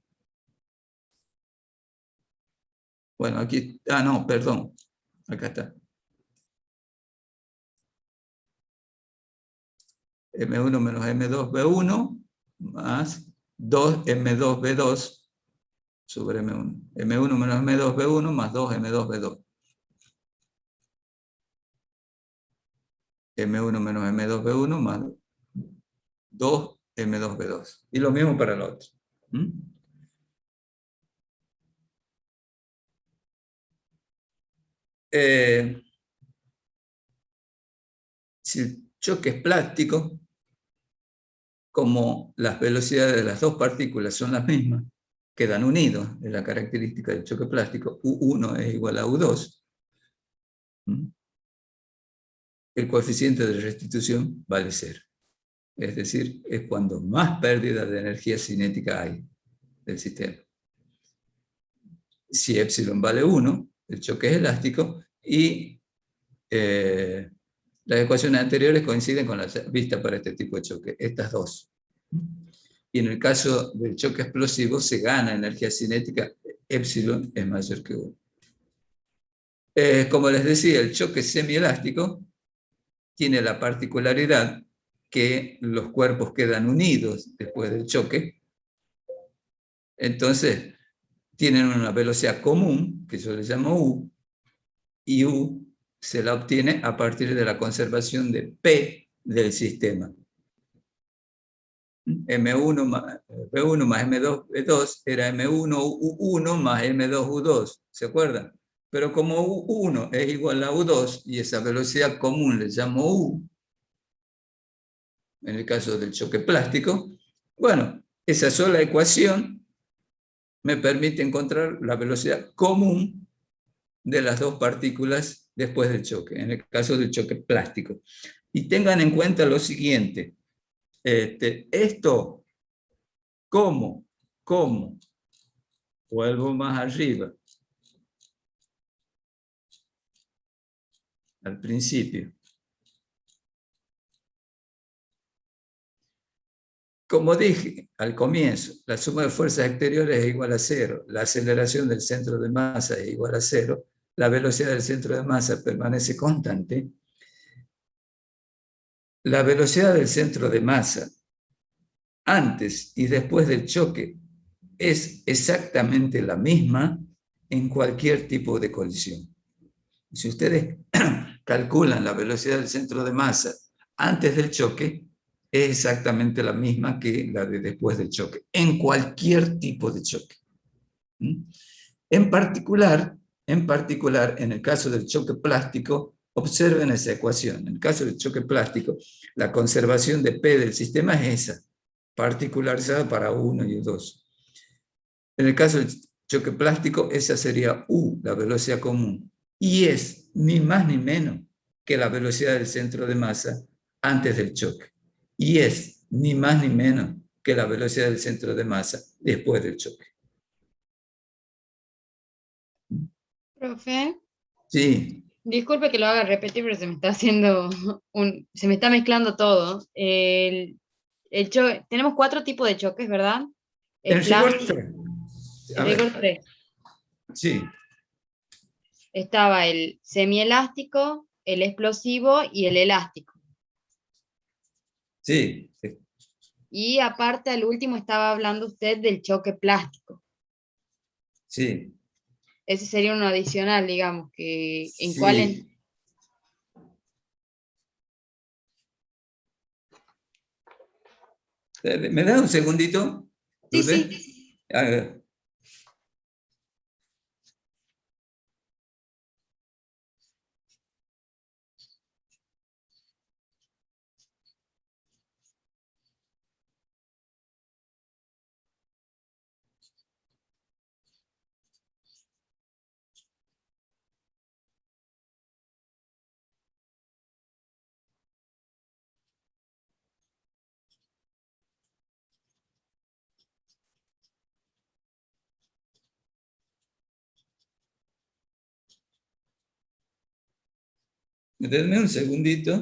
bueno, aquí, no, perdón, acá está. M1 menos M2, B1, más 2 M2, B2, sobre M1. M1 menos M2, B1, más 2 M2, B2. M1 menos M2, B1, más 2 M2, B2. Y lo mismo para el otro. Si el choque es plástico, como las velocidades de las dos partículas son las mismas, quedan unidos, es la característica del choque plástico, U1 es igual a U2, el coeficiente de restitución vale 0. Es decir, es cuando más pérdida de energía cinética hay del sistema. Si epsilon vale 1, el choque es elástico, y las ecuaciones anteriores coinciden con las vistas para este tipo de choque, estas dos. Y en el caso del choque explosivo se gana energía cinética, epsilon es mayor que 1. Como les decía, el choque semielástico tiene la particularidad que los cuerpos quedan unidos después del choque. Entonces, tienen una velocidad común, que yo le llamo U, y U se la obtiene a partir de la conservación de P del sistema. M1 más V1 más M2 V2 era M1 U1 más M2 U2, ¿se acuerdan? Pero como U1 es igual a U2 y esa velocidad común le llamo U, en el caso del choque plástico, bueno, esa sola ecuación me permite encontrar la velocidad común de las dos partículas después del choque, en el caso del choque plástico. Y tengan en cuenta lo siguiente, esto, ¿cómo? Vuelvo más arriba, al principio. Como dije al comienzo, la suma de fuerzas exteriores es igual a cero, la aceleración del centro de masa es igual a cero, la velocidad del centro de masa permanece constante. La velocidad del centro de masa antes y después del choque es exactamente la misma en cualquier tipo de colisión. Si ustedes calculan la velocidad del centro de masa antes del choque, es exactamente la misma que la de después del choque, en cualquier tipo de choque. En particular, en el caso del choque plástico, observen esa ecuación. En el caso del choque plástico, la conservación de P del sistema es esa, particularizada para U1 y U2. En el caso del choque plástico, esa sería U, la velocidad común, y es ni más ni menos que la velocidad del centro de masa antes del choque. Y es ni más ni menos que la velocidad del centro de masa después del choque. Profe, Sí, disculpe que lo haga repetir, pero se me está haciendo se me está mezclando todo. Tenemos 4 tipos de choques, ¿verdad? El en rigor plástico, 3. A el ver, rigor 3. sí, Estaba el semielástico, el explosivo y el elástico. sí, Y aparte, al último estaba hablando usted del choque plástico. sí, Ese sería uno adicional, digamos, que en cuál... sí. ¿Me da un segundito, Sí, Lourdes? sí. A ver. Denme un segundito.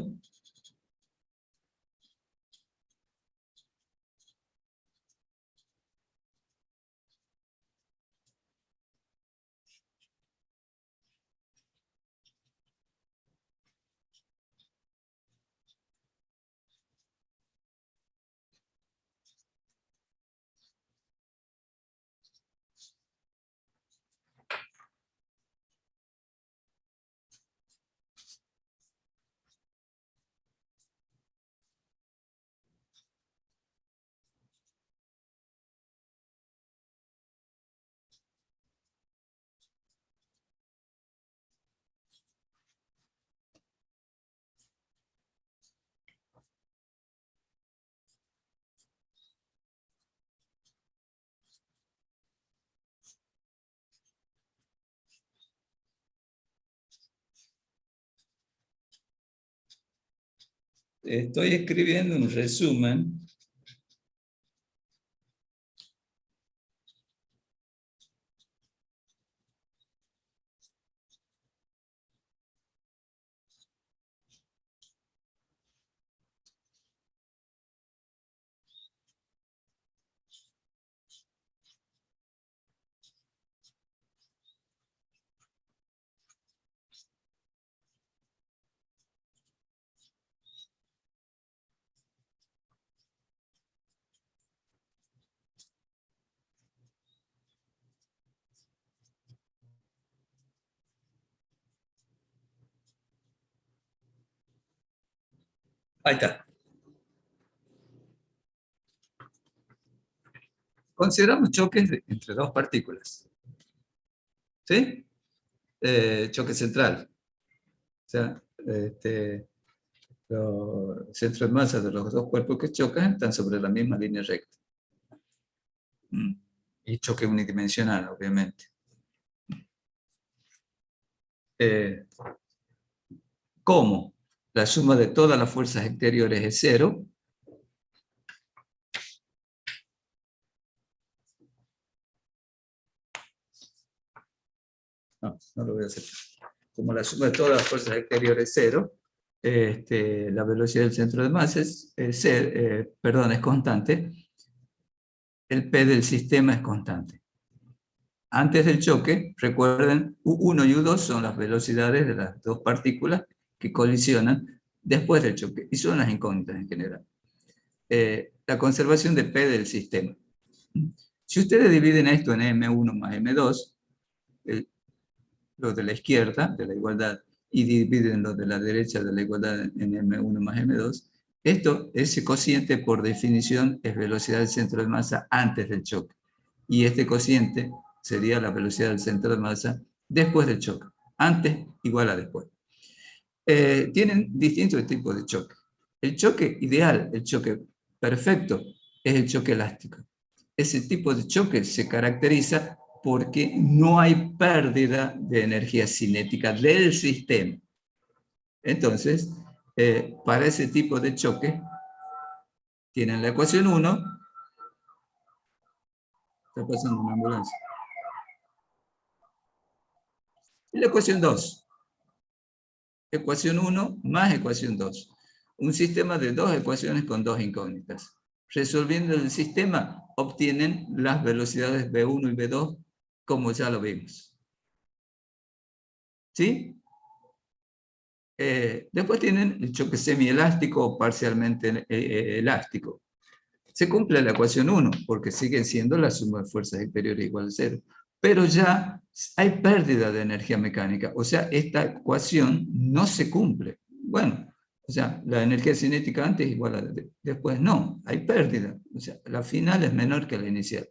Estoy escribiendo un resumen. Ahí está. consideramos choques entre dos partículas. ¿Sí? Choque central. O sea, los centros de masa de los dos cuerpos que chocan están sobre la misma línea recta. Y choque unidimensional, obviamente. ¿Cómo? La suma de todas las fuerzas exteriores es 0. No lo voy a hacer. Como la suma de todas las fuerzas exteriores es 0, la velocidad del centro de masa es constante. El P del sistema es constante. Antes del choque, recuerden, U1 y U2 son las velocidades de las dos partículas que colisionan después del choque, y son las incógnitas en general. La conservación de P del sistema. Si ustedes dividen esto en M1 más M2, lo de la izquierda, de la igualdad, y dividen lo de la derecha de la igualdad en M1 más M2, ese cociente por definición es velocidad del centro de masa antes del choque. Y este cociente sería la velocidad del centro de masa después del choque. Antes igual a después. Tienen distintos tipos de choque. El choque ideal, el choque perfecto, es el choque elástico. Ese tipo de choque se caracteriza porque no hay pérdida de energía cinética del sistema. Entonces, para ese tipo de choque, tienen la ecuación 1. Está pasando una ambulancia. Y la ecuación 2. Ecuación 1 más ecuación 2. Un sistema de dos ecuaciones con dos incógnitas. Resolviendo el sistema, obtienen las velocidades V1 y V2, como ya lo vimos. ¿Sí? Después tienen el choque semielástico o parcialmente elástico. Se cumple la ecuación 1, porque siguen siendo la suma de fuerzas exteriores igual a 0. Pero ya hay pérdida de energía mecánica, o sea, esta ecuación no se cumple. Bueno, o sea, la energía cinética antes es igual a después no, hay pérdida. O sea, la final es menor que la inicial.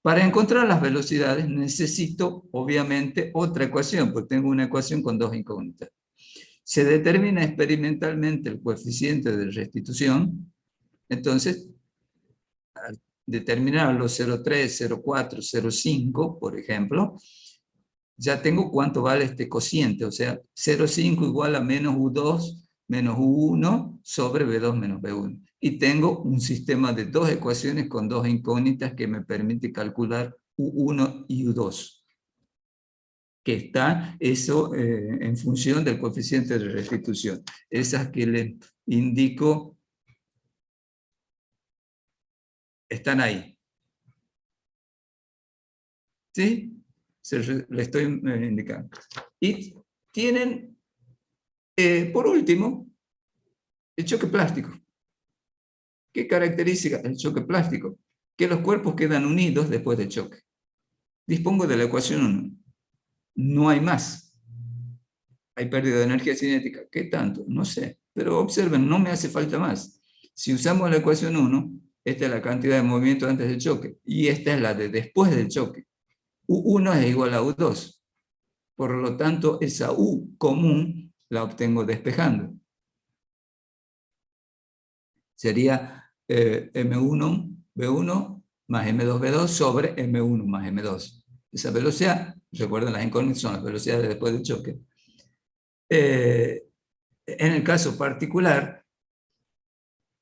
Para encontrar las velocidades necesito, obviamente, otra ecuación, porque tengo una ecuación con dos incógnitas. Se determina experimentalmente el coeficiente de restitución, entonces, al determinar los 0,3, 0,4, 0,5, por ejemplo, ya tengo cuánto vale este cociente, o sea, 0,5 igual a menos U2 menos U1 sobre V2 menos V1. Y tengo un sistema de dos ecuaciones con dos incógnitas que me permite calcular U1 y U2. Que está eso en función del coeficiente de restitución. Esas que les indico están ahí. ¿Sí? Le estoy indicando. Y tienen, por último, el choque plástico. ¿Qué caracteriza el choque plástico? Que los cuerpos quedan unidos después del choque. Dispongo de la ecuación 1. No hay más. Hay pérdida de energía cinética. ¿Qué tanto? No sé. Pero observen, no me hace falta más. Si usamos la ecuación 1, esta es la cantidad de movimiento antes del choque. Y esta es la de después del choque. U1 es igual a U2. Por lo tanto, esa U común la obtengo despejando. Sería M1 V1 más M2 V2 sobre M1 más M2. Esa velocidad, recuerden, las incógnitas son las velocidades después del choque. En el caso particular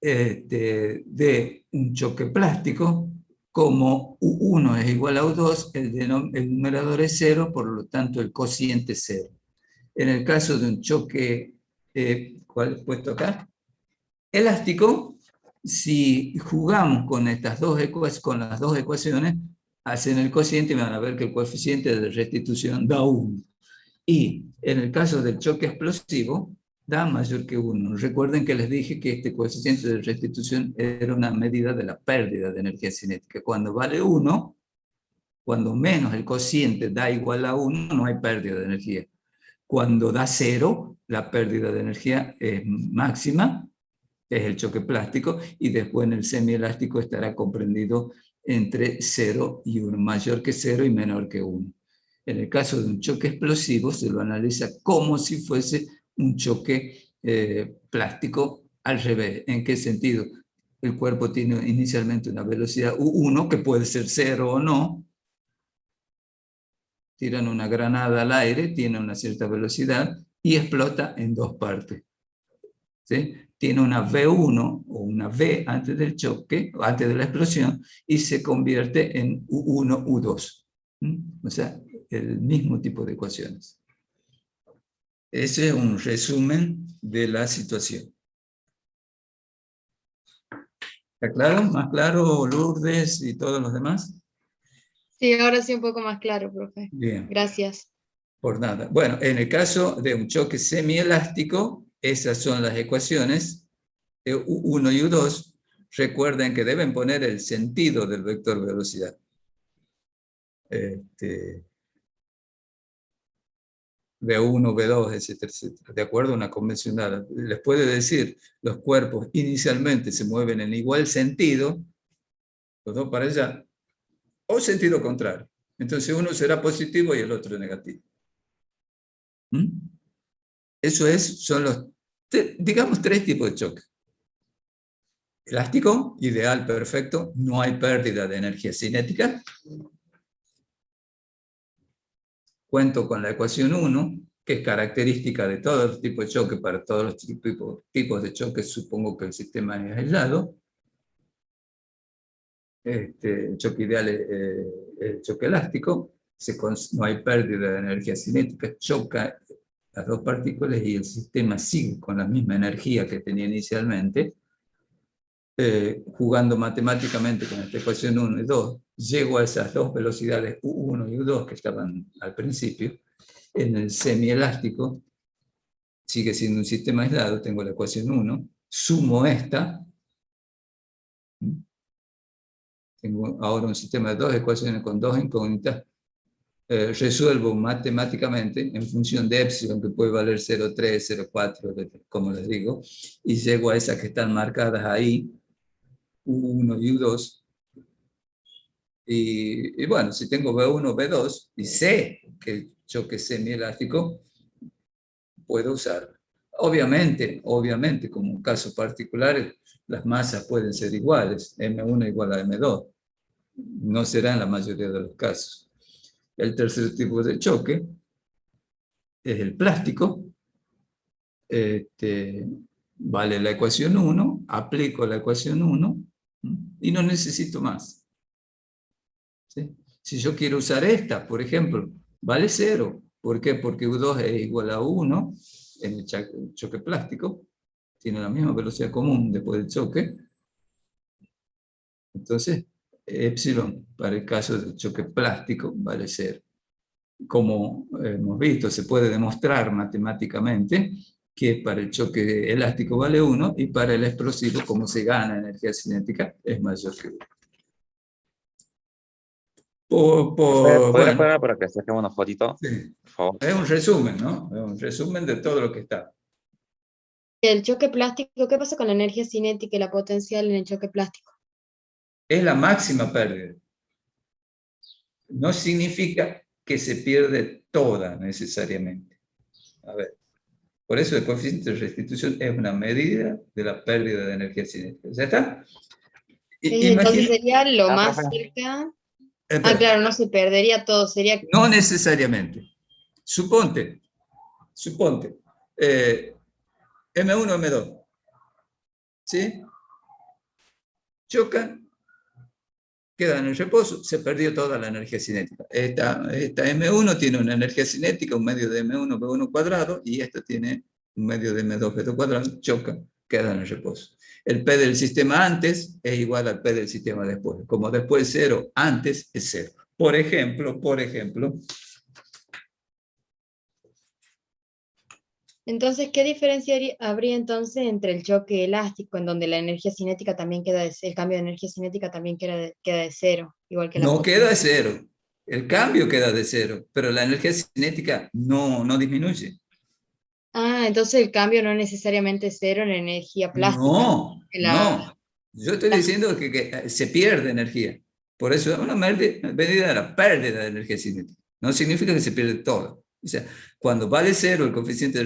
de un choque plástico, como U1 es igual a U2, el numerador es 0, por lo tanto el cociente es 0. En el caso de un choque, ¿cuál he puesto acá? Elástico, si jugamos con estas con las dos ecuaciones, hacen el cociente y van a ver que el coeficiente de restitución da 1. Y en el caso del choque explosivo, da mayor que 1. Recuerden que les dije que este coeficiente de restitución era una medida de la pérdida de energía cinética. Cuando vale 1, cuando menos el cociente da igual a 1, no hay pérdida de energía. Cuando da 0, la pérdida de energía es máxima, es el choque plástico, y después en el semielástico estará comprendido entre 0 y 1, mayor que 0 y menor que 1. En el caso de un choque explosivo se lo analiza como si fuese un choque plástico al revés. ¿En qué sentido? El cuerpo tiene inicialmente una velocidad U1, que puede ser 0 o no. Tiran una granada al aire, tiene una cierta velocidad y explota en dos partes. ¿Sí? Tiene una V1 o una V antes del choque, antes de la explosión, y se convierte en U1, U2. O sea, el mismo tipo de ecuaciones. Ese es un resumen de la situación. ¿Está claro? ¿Más claro, Lourdes y todos los demás? Sí, ahora sí un poco más claro, profe. Bien. Gracias. Por nada. Bueno, en el caso de un choque semielástico, esas son las ecuaciones, U1 y U2. Recuerden que deben poner el sentido del vector velocidad. V1, V2, etcétera, etcétera. De acuerdo a una convencional. Les puede decir, los cuerpos inicialmente se mueven en igual sentido, los dos para allá, o sentido contrario. Entonces uno será positivo y el otro negativo. Eso son los, digamos, tres tipos de choque. Elástico, ideal, perfecto, no hay pérdida de energía cinética. Cuento con la ecuación 1, que es característica de todos los tipos de choque, para todos los tipos de choque, supongo que el sistema es aislado. El choque ideal es el choque elástico, no hay pérdida de energía cinética, choca las dos partículas y el sistema sigue con la misma energía que tenía inicialmente. Jugando matemáticamente con esta ecuación 1 y 2, llego a esas dos velocidades U1 y U2 que estaban al principio. En el semielástico sigue siendo un sistema aislado, tengo la ecuación 1, sumo esta, tengo ahora un sistema de dos ecuaciones con dos incógnitas, resuelvo matemáticamente en función de epsilon, que puede valer 0,3, 0,4, como les digo, y llego a esas que están marcadas ahí, U1 y U2, y bueno, si tengo V1, V2, y sé que el choque semielástico, puedo usar. Obviamente, como un caso particular, las masas pueden ser iguales, M1 igual a M2. No será en la mayoría de los casos. El tercer tipo de choque es el plástico. Vale la ecuación 1, aplico la ecuación 1 y no necesito más. ¿Sí? Si yo quiero usar esta, por ejemplo, vale 0. ¿Por qué? Porque U2 es igual a 1 en el choque plástico, tiene la misma velocidad común después del choque. Entonces, epsilon para el caso del choque plástico vale 0. Como hemos visto, se puede demostrar matemáticamente que para el choque elástico vale 1 y para el explosivo, como se gana energía cinética, es mayor que 1. ¿Podría Bueno, poner para que saquemos una fotito? sí. Por favor. Es un resumen, ¿no? Es un resumen de todo lo que está. El choque plástico, ¿qué pasa con la energía cinética y la potencial en el choque plástico? Es la máxima pérdida. No significa que se pierde toda necesariamente. A ver, por eso el coeficiente de restitución es una medida de la pérdida de energía cinética. ¿Ya está? Entonces sería lo Ah, más profe. cerca. Espera, Claro, no se perdería todo, sería. no necesariamente. Suponte, M1, M2, ¿sí? Chocan, quedan en reposo, se perdió toda la energía cinética. Esta M1 tiene una energía cinética, un medio de M1, V1 cuadrado, y esta tiene un medio de M2, V2 cuadrado, chocan, quedan en reposo. El P del sistema antes es igual al P del sistema después. Como después 0, antes es 0. Por ejemplo, Entonces, ¿qué diferencia habría entonces entre el choque elástico, en donde la energía cinética también queda de el cambio de energía cinética también queda de 0, igual que la no queda de potencia? 0. El cambio queda de 0, pero la energía cinética no disminuye. Entonces el cambio no es necesariamente 0 en la energía plástica. No. Yo estoy diciendo que se pierde energía. Por eso es una medida de la pérdida de energía cinética. No significa que se pierde todo. O sea, cuando vale cero el coeficiente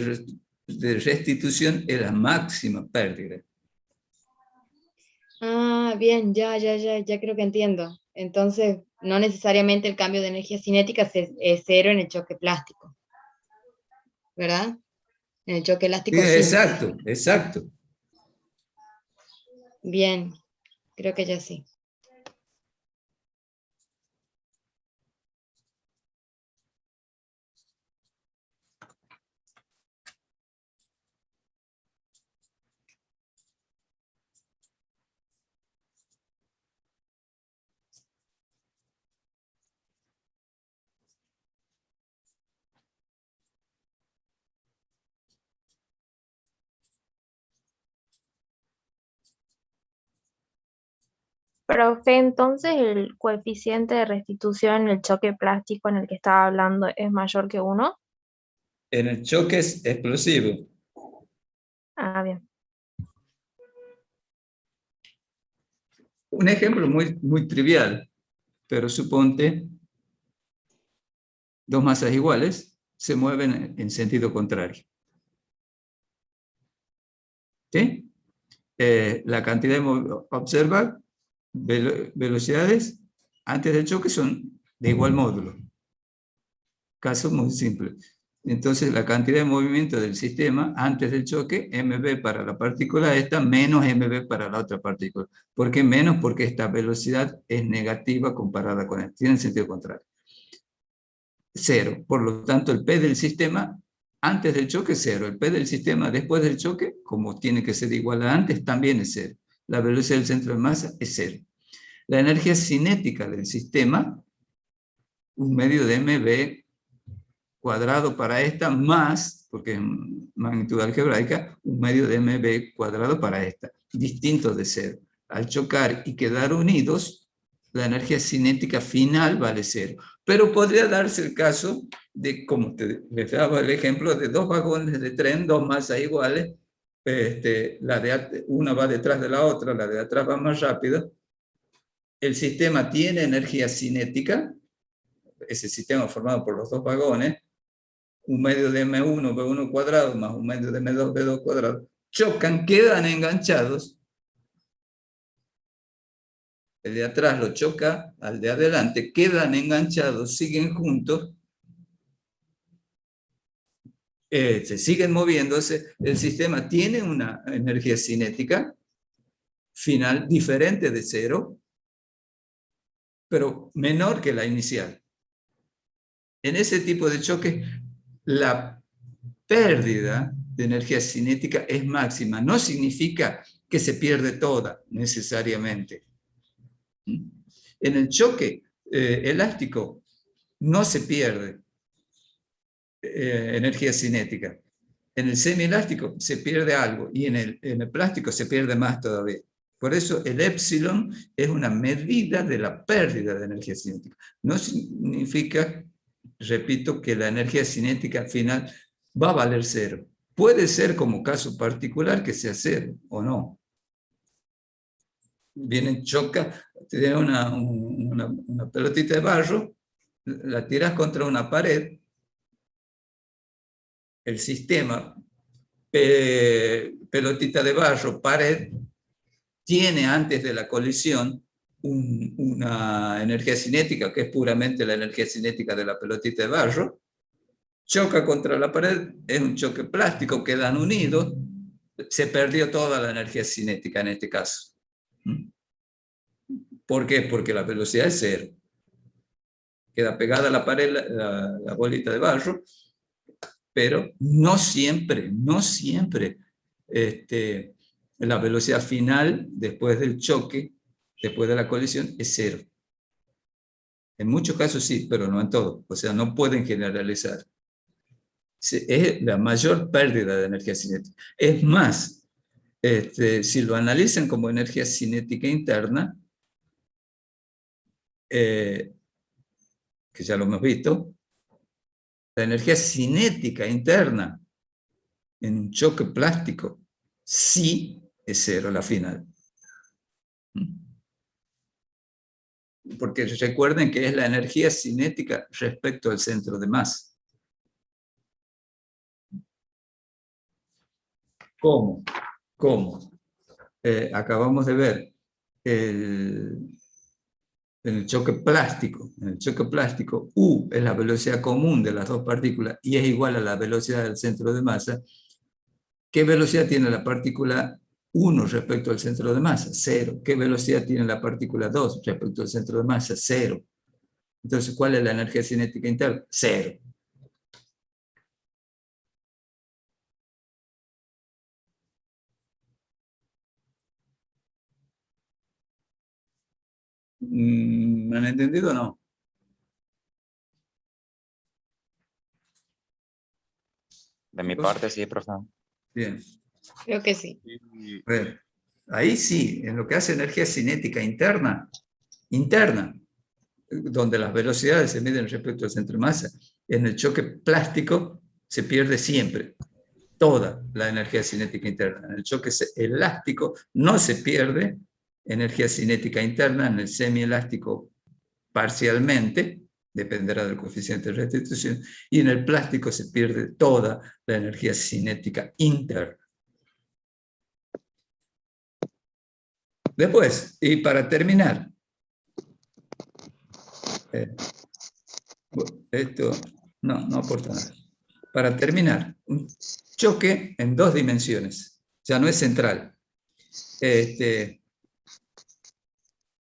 de restitución es la máxima pérdida. Ah, bien, ya creo que entiendo. Entonces, no necesariamente el cambio de energía cinética es cero en el choque plástico, ¿verdad? En el choque Sí, elástico sí. exacto, exacto. Bien, creo que ya sí. Profe, entonces el coeficiente de restitución en el choque plástico en el que estaba hablando es mayor que 1. En el choque es explosivo. Ah, bien. Un ejemplo muy trivial, pero suponte dos masas iguales se mueven en sentido contrario. ¿Sí? La cantidad de observa velocidades antes del choque son de igual módulo. Caso muy simple. Entonces, la cantidad de movimiento del sistema antes del choque, mv para la partícula esta, menos mv para la otra partícula. ¿Por qué menos? Porque esta velocidad es negativa comparada con esta. Tiene sentido contrario. Cero. Por lo tanto, el P del sistema antes del choque es cero. El P del sistema después del choque, como tiene que ser igual a antes, también es cero. La velocidad del centro de masa es cero. La energía cinética del sistema, un medio de mv cuadrado para esta, más, porque es magnitud algebraica, un medio de mv cuadrado para esta, distinto de cero. Al chocar y quedar unidos, la energía cinética final vale cero. Pero podría darse el caso de, como les daba el ejemplo, de dos vagones de tren, dos masas iguales, una va detrás de la otra, la de atrás va más rápido. El sistema tiene energía cinética, ese sistema formado por los dos vagones, un medio de M1, B1 cuadrado, más un medio de M2, B2 cuadrado, chocan, quedan enganchados. El de atrás lo choca al de adelante, quedan enganchados, siguen juntos, se siguen moviéndose. El sistema tiene una energía cinética final diferente de cero, pero menor que la inicial. En ese tipo de choque, la pérdida de energía cinética es máxima. No significa que se pierde toda necesariamente. En el choque elástico no se pierde energía cinética. En el semielástico se pierde algo y en el plástico se pierde más todavía. Por eso el épsilon es una medida de la pérdida de energía cinética. No significa, repito, que la energía cinética final va a valer cero. Puede ser como caso particular que sea cero o no. Viene, choca, tiene una pelotita de barro, la tiras contra una pared, el sistema, pelotita de barro, pared, tiene antes de la colisión una energía cinética, que es puramente la energía cinética de la pelotita de barro, choca contra la pared, es un choque plástico, quedan unidos, se perdió toda la energía cinética en este caso. ¿Por qué? Porque la velocidad es cero. Queda pegada a la pared la bolita de barro, pero no siempre la velocidad final después del choque, después de la colisión, es cero. En muchos casos sí, pero no en todos. O sea, no pueden generalizar. Es la mayor pérdida de energía cinética. Es más, si lo analizan como energía cinética interna, que ya lo hemos visto, la energía cinética interna en un choque plástico sí es cero la final. porque recuerden que es la energía cinética respecto al centro de masa. ¿Cómo? ¿Cómo? Acabamos de ver en el choque plástico. En el choque plástico, U es la velocidad común de las dos partículas y es igual a la velocidad del centro de masa. ¿Qué velocidad tiene la partícula 1 respecto al centro de masa? 0. ¿Qué velocidad tiene la partícula 2 respecto al centro de masa? 0. Entonces, ¿cuál es la energía cinética interna? 0. ¿Me han entendido o no? De mi parte, sí, profesor. Bien. Creo que sí. Bueno, ahí sí, en lo que hace energía cinética interna, donde las velocidades se miden respecto al centro de masa, en el choque plástico se pierde siempre toda la energía cinética interna. En el choque elástico no se pierde energía cinética interna, en el semielástico parcialmente, dependerá del coeficiente de restitución, y en el plástico se pierde toda la energía cinética interna. Después, y para terminar, esto no aporta nada. Para terminar, un choque en dos dimensiones, ya no es central.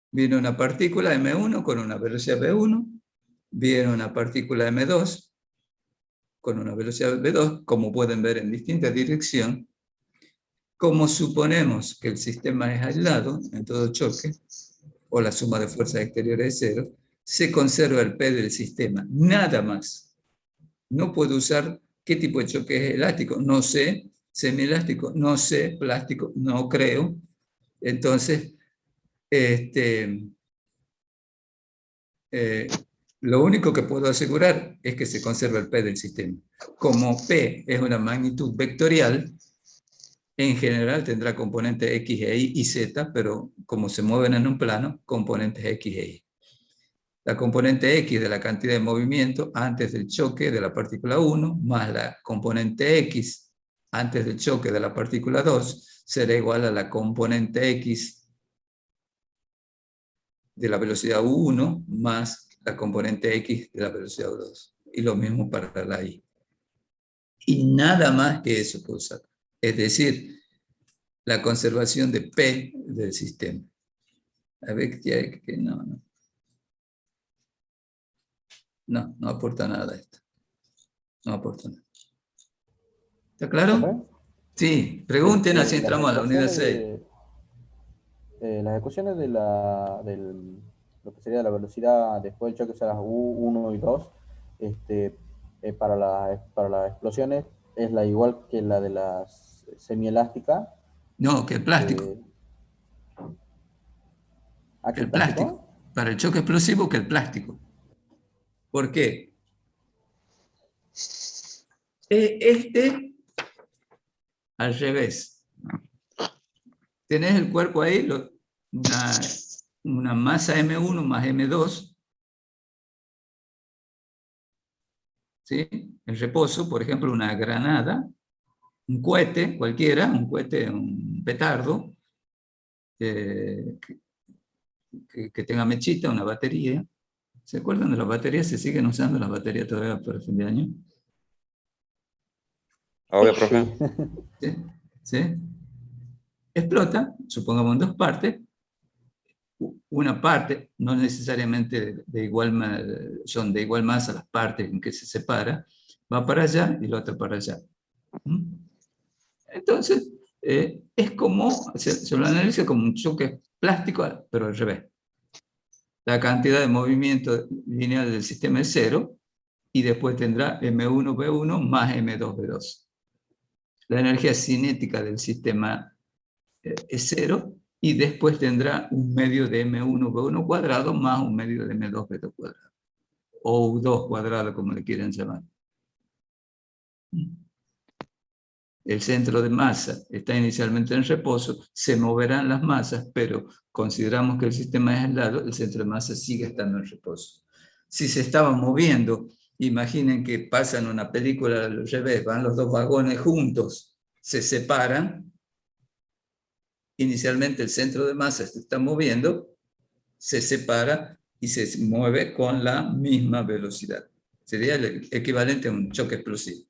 Viene una partícula M1 con una velocidad V1, viene una partícula M2 con una velocidad V2, como pueden ver en distinta dirección. Como suponemos que el sistema es aislado en todo choque, o la suma de fuerzas exteriores es 0, se conserva el P del sistema, nada más. No puedo usar qué tipo de choque es elástico, no sé, semielástico, no sé, plástico, no creo. Entonces, lo único que puedo asegurar es que se conserva el P del sistema. Como P es una magnitud vectorial, en general tendrá componentes X, Y y Z, pero como se mueven en un plano, componentes X e Y. La componente X de la cantidad de movimiento antes del choque de la partícula 1, más la componente X antes del choque de la partícula 2, será igual a la componente X de la velocidad U1 más la componente X de la velocidad U2. Y lo mismo para la Y. Y nada más que eso puedo usar. Es decir, la conservación de P del sistema. A ver que no aporta nada esto. No aporta nada. ¿Está claro? ¿Profe? Sí, pregunten así entramos a la unidad 6. Las ecuaciones de lo que sería la velocidad después del choque, o sea, las U1 y 2, para las explosiones es la igual que la de las semielástica. No, que el plástico. ¿Que el plástico. Para el choque explosivo, que el plástico. ¿Por qué? Al revés. Tenés el cuerpo ahí, una masa M1 más M2, ¿sí? El reposo, por ejemplo, una granada, un cohete cualquiera, un petardo, que tenga mechita, una batería. ¿Se acuerdan de las baterías? ¿Se siguen usando las baterías todavía para el fin de año? Obvio, profe. ¿Sí? ¿Sí? Explota, supongamos en dos partes. Una parte, no necesariamente son de igual masa las partes en que se separa, va para allá y la otra para allá. Entonces, es como, se lo analiza como un choque plástico, pero al revés. La cantidad de movimiento lineal del sistema es 0, y después tendrá M1V1 más M2V2. La energía cinética del sistema es 0, y después tendrá un medio de M1V1 cuadrado más un medio de M2V2 cuadrado. O U2 cuadrado, como le quieran llamar. el centro de masa está inicialmente en reposo, se moverán las masas, pero consideramos que el sistema es aislado, el centro de masa sigue estando en reposo. Si se estaba moviendo, imaginen que pasan una película al revés, van los dos vagones juntos, se separan, inicialmente el centro de masa se está moviendo, se separa y se mueve con la misma velocidad. Sería el equivalente a un choque explosivo.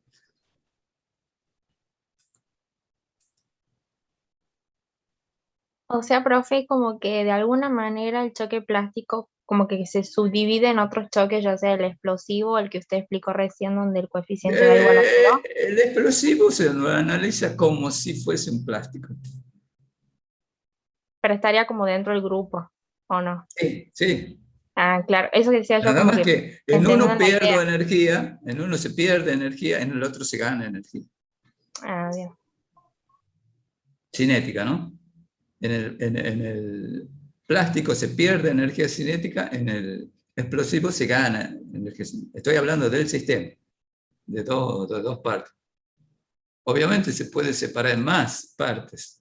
O sea, profe, como que de alguna manera el choque plástico como que se subdivide en otros choques, ya sea el explosivo, el que usted explicó recién, donde el coeficiente da igual a cero, El explosivo se lo analiza como si fuese un plástico. pero estaría como dentro del grupo, ¿o no? Sí, sí. Ah, claro, eso que decía yo Nada como más que que en entendiendo uno la pierdo idea. energía, en uno se pierde energía, en el otro se gana energía. Ah, bien. Cinética, ¿no? En el plástico se pierde energía cinética, en el explosivo se gana energía cinética. Estoy hablando del sistema, de dos partes. Obviamente se puede separar en más partes.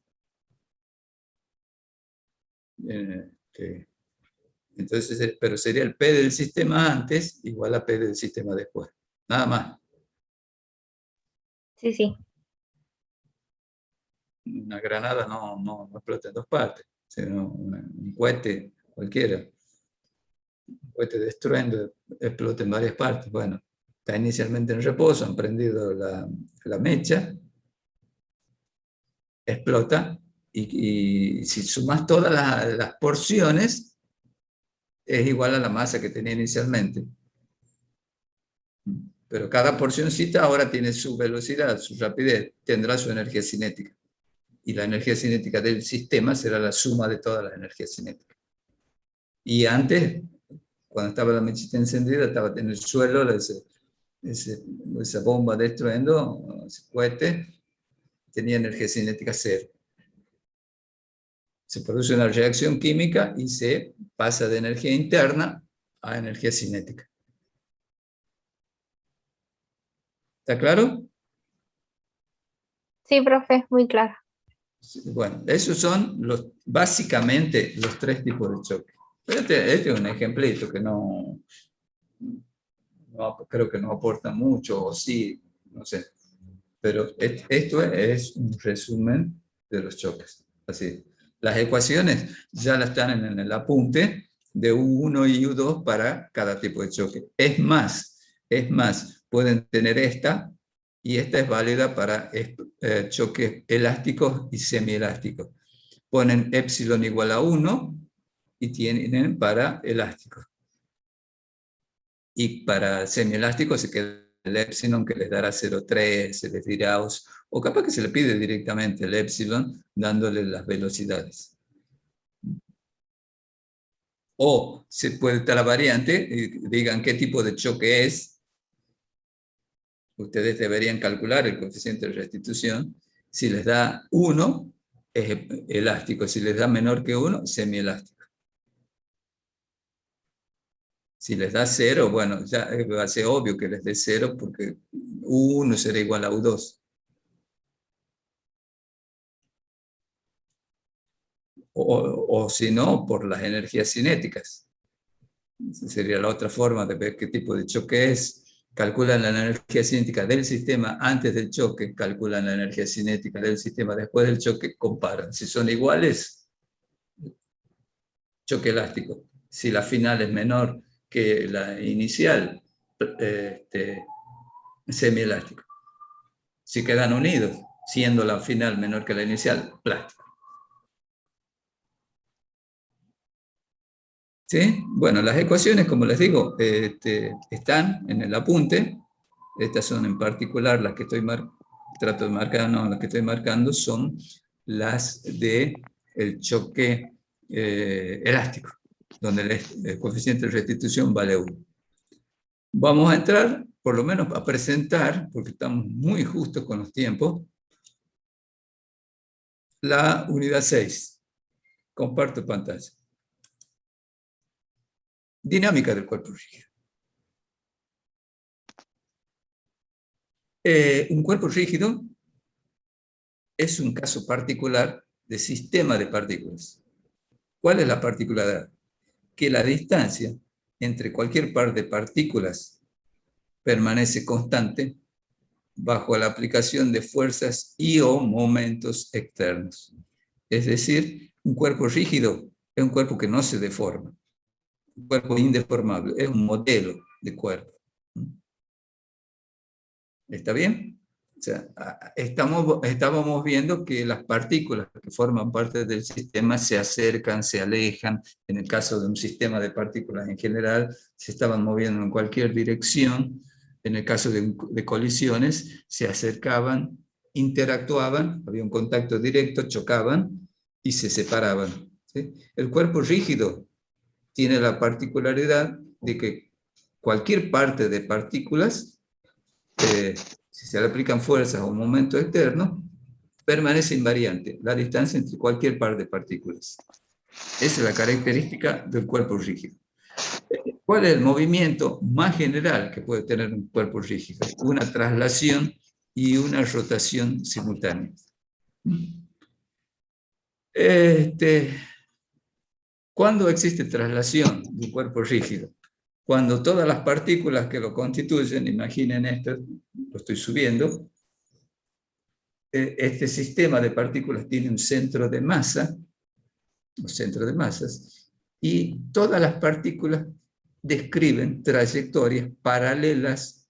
Entonces, pero sería el P del sistema antes igual a P del sistema después. Nada más. Sí, sí. Una granada no explota en dos partes, sino un cohete cualquiera. Un cohete destruyendo explota en varias partes. Bueno, está inicialmente en reposo, han prendido la mecha, explota, y si sumas todas las porciones, es igual a la masa que tenía inicialmente. Pero cada porcioncita ahora tiene su velocidad, su rapidez, tendrá su energía cinética. Y la energía cinética del sistema será la suma de todas las energías cinéticas. Y antes, cuando estaba la mechita encendida, estaba en el suelo esa bomba destruyendo, ese cohete, tenía energía cinética cero. Se produce una reacción química y se pasa de energía interna a energía cinética. ¿Está claro? Sí, profe, muy claro. Bueno, esos son básicamente los tres tipos de choque. Este es un ejemplito que no creo que no aporta mucho, o sí, no sé. Pero esto es un resumen de los choques. Así. Las ecuaciones ya las están en el apunte de U1 y U2 para cada tipo de choque. Es más, pueden tener esta, y esta es válida para choques elásticos y semielásticos. Ponen epsilon igual a 1 y tienen para elásticos. Y para semielásticos se queda el epsilon, que les dará 0,3, se les dirá, o capaz que se le pide directamente el epsilon dándole las velocidades. O se puede estar la variante, y digan qué tipo de choque es. Ustedes deberían calcular el coeficiente de restitución. Si les da 1, es elástico. Si les da menor que 1, semielástico. Si les da 0, bueno, ya va a ser obvio que les dé 0 porque U1 será igual a U2. O si no, por las energías cinéticas. Esa sería la otra forma de ver qué tipo de choque es. Calculan la energía cinética del sistema antes del choque, calculan la energía cinética del sistema después del choque, comparan. Si son iguales, choque elástico. Si la final es menor que la inicial, semielástico. Si quedan unidos, siendo la final menor que la inicial, plástico. ¿Sí? Bueno, las ecuaciones, como les digo, están en el apunte. Estas son en particular las que trato de marcar, no, las que estoy marcando son las del choque elástico, donde el coeficiente de restitución vale 1. Vamos a entrar, por lo menos a presentar, porque estamos muy justos con los tiempos, la unidad 6. Comparto pantalla. Dinámica del cuerpo rígido. Un cuerpo rígido es un caso particular de sistema de partículas. ¿Cuál es la particularidad? Que la distancia entre cualquier par de partículas permanece constante bajo la aplicación de fuerzas y o momentos externos. Es decir, un cuerpo rígido es un cuerpo que no se deforma. Un cuerpo indeformable es un modelo de cuerpo. ¿Está bien? O sea, estábamos viendo que las partículas que forman parte del sistema se acercan, se alejan. En el caso de un sistema de partículas en general, se estaban moviendo en cualquier dirección. En el caso de colisiones, se acercaban, interactuaban, había un contacto directo, chocaban y se separaban. ¿Sí? El cuerpo rígido tiene la particularidad de que cualquier parte de partículas, si se le aplican fuerzas o momentos externos, permanece invariante, la distancia entre cualquier par de partículas. Esa es la característica del cuerpo rígido. ¿Cuál es el movimiento más general que puede tener un cuerpo rígido? Una traslación y una rotación simultánea. ¿Cuándo existe traslación de un cuerpo rígido? Cuando todas las partículas que lo constituyen, imaginen esto, lo estoy subiendo, este sistema de partículas tiene un centro de masa, un centro de masas, y todas las partículas describen trayectorias paralelas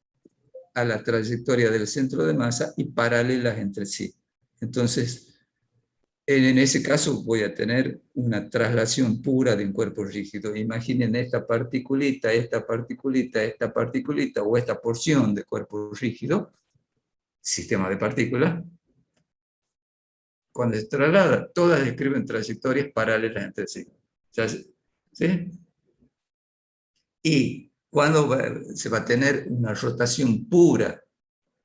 a la trayectoria del centro de masa y paralelas entre sí. Entonces, en ese caso voy a tener una traslación pura de un cuerpo rígido. Imaginen esta particulita, esta particulita, esta particulita, o esta porción de cuerpo rígido, sistema de partículas. Cuando se traslada, todas describen trayectorias paralelas entre sí. ¿Sí? Y cuando se va a tener una rotación pura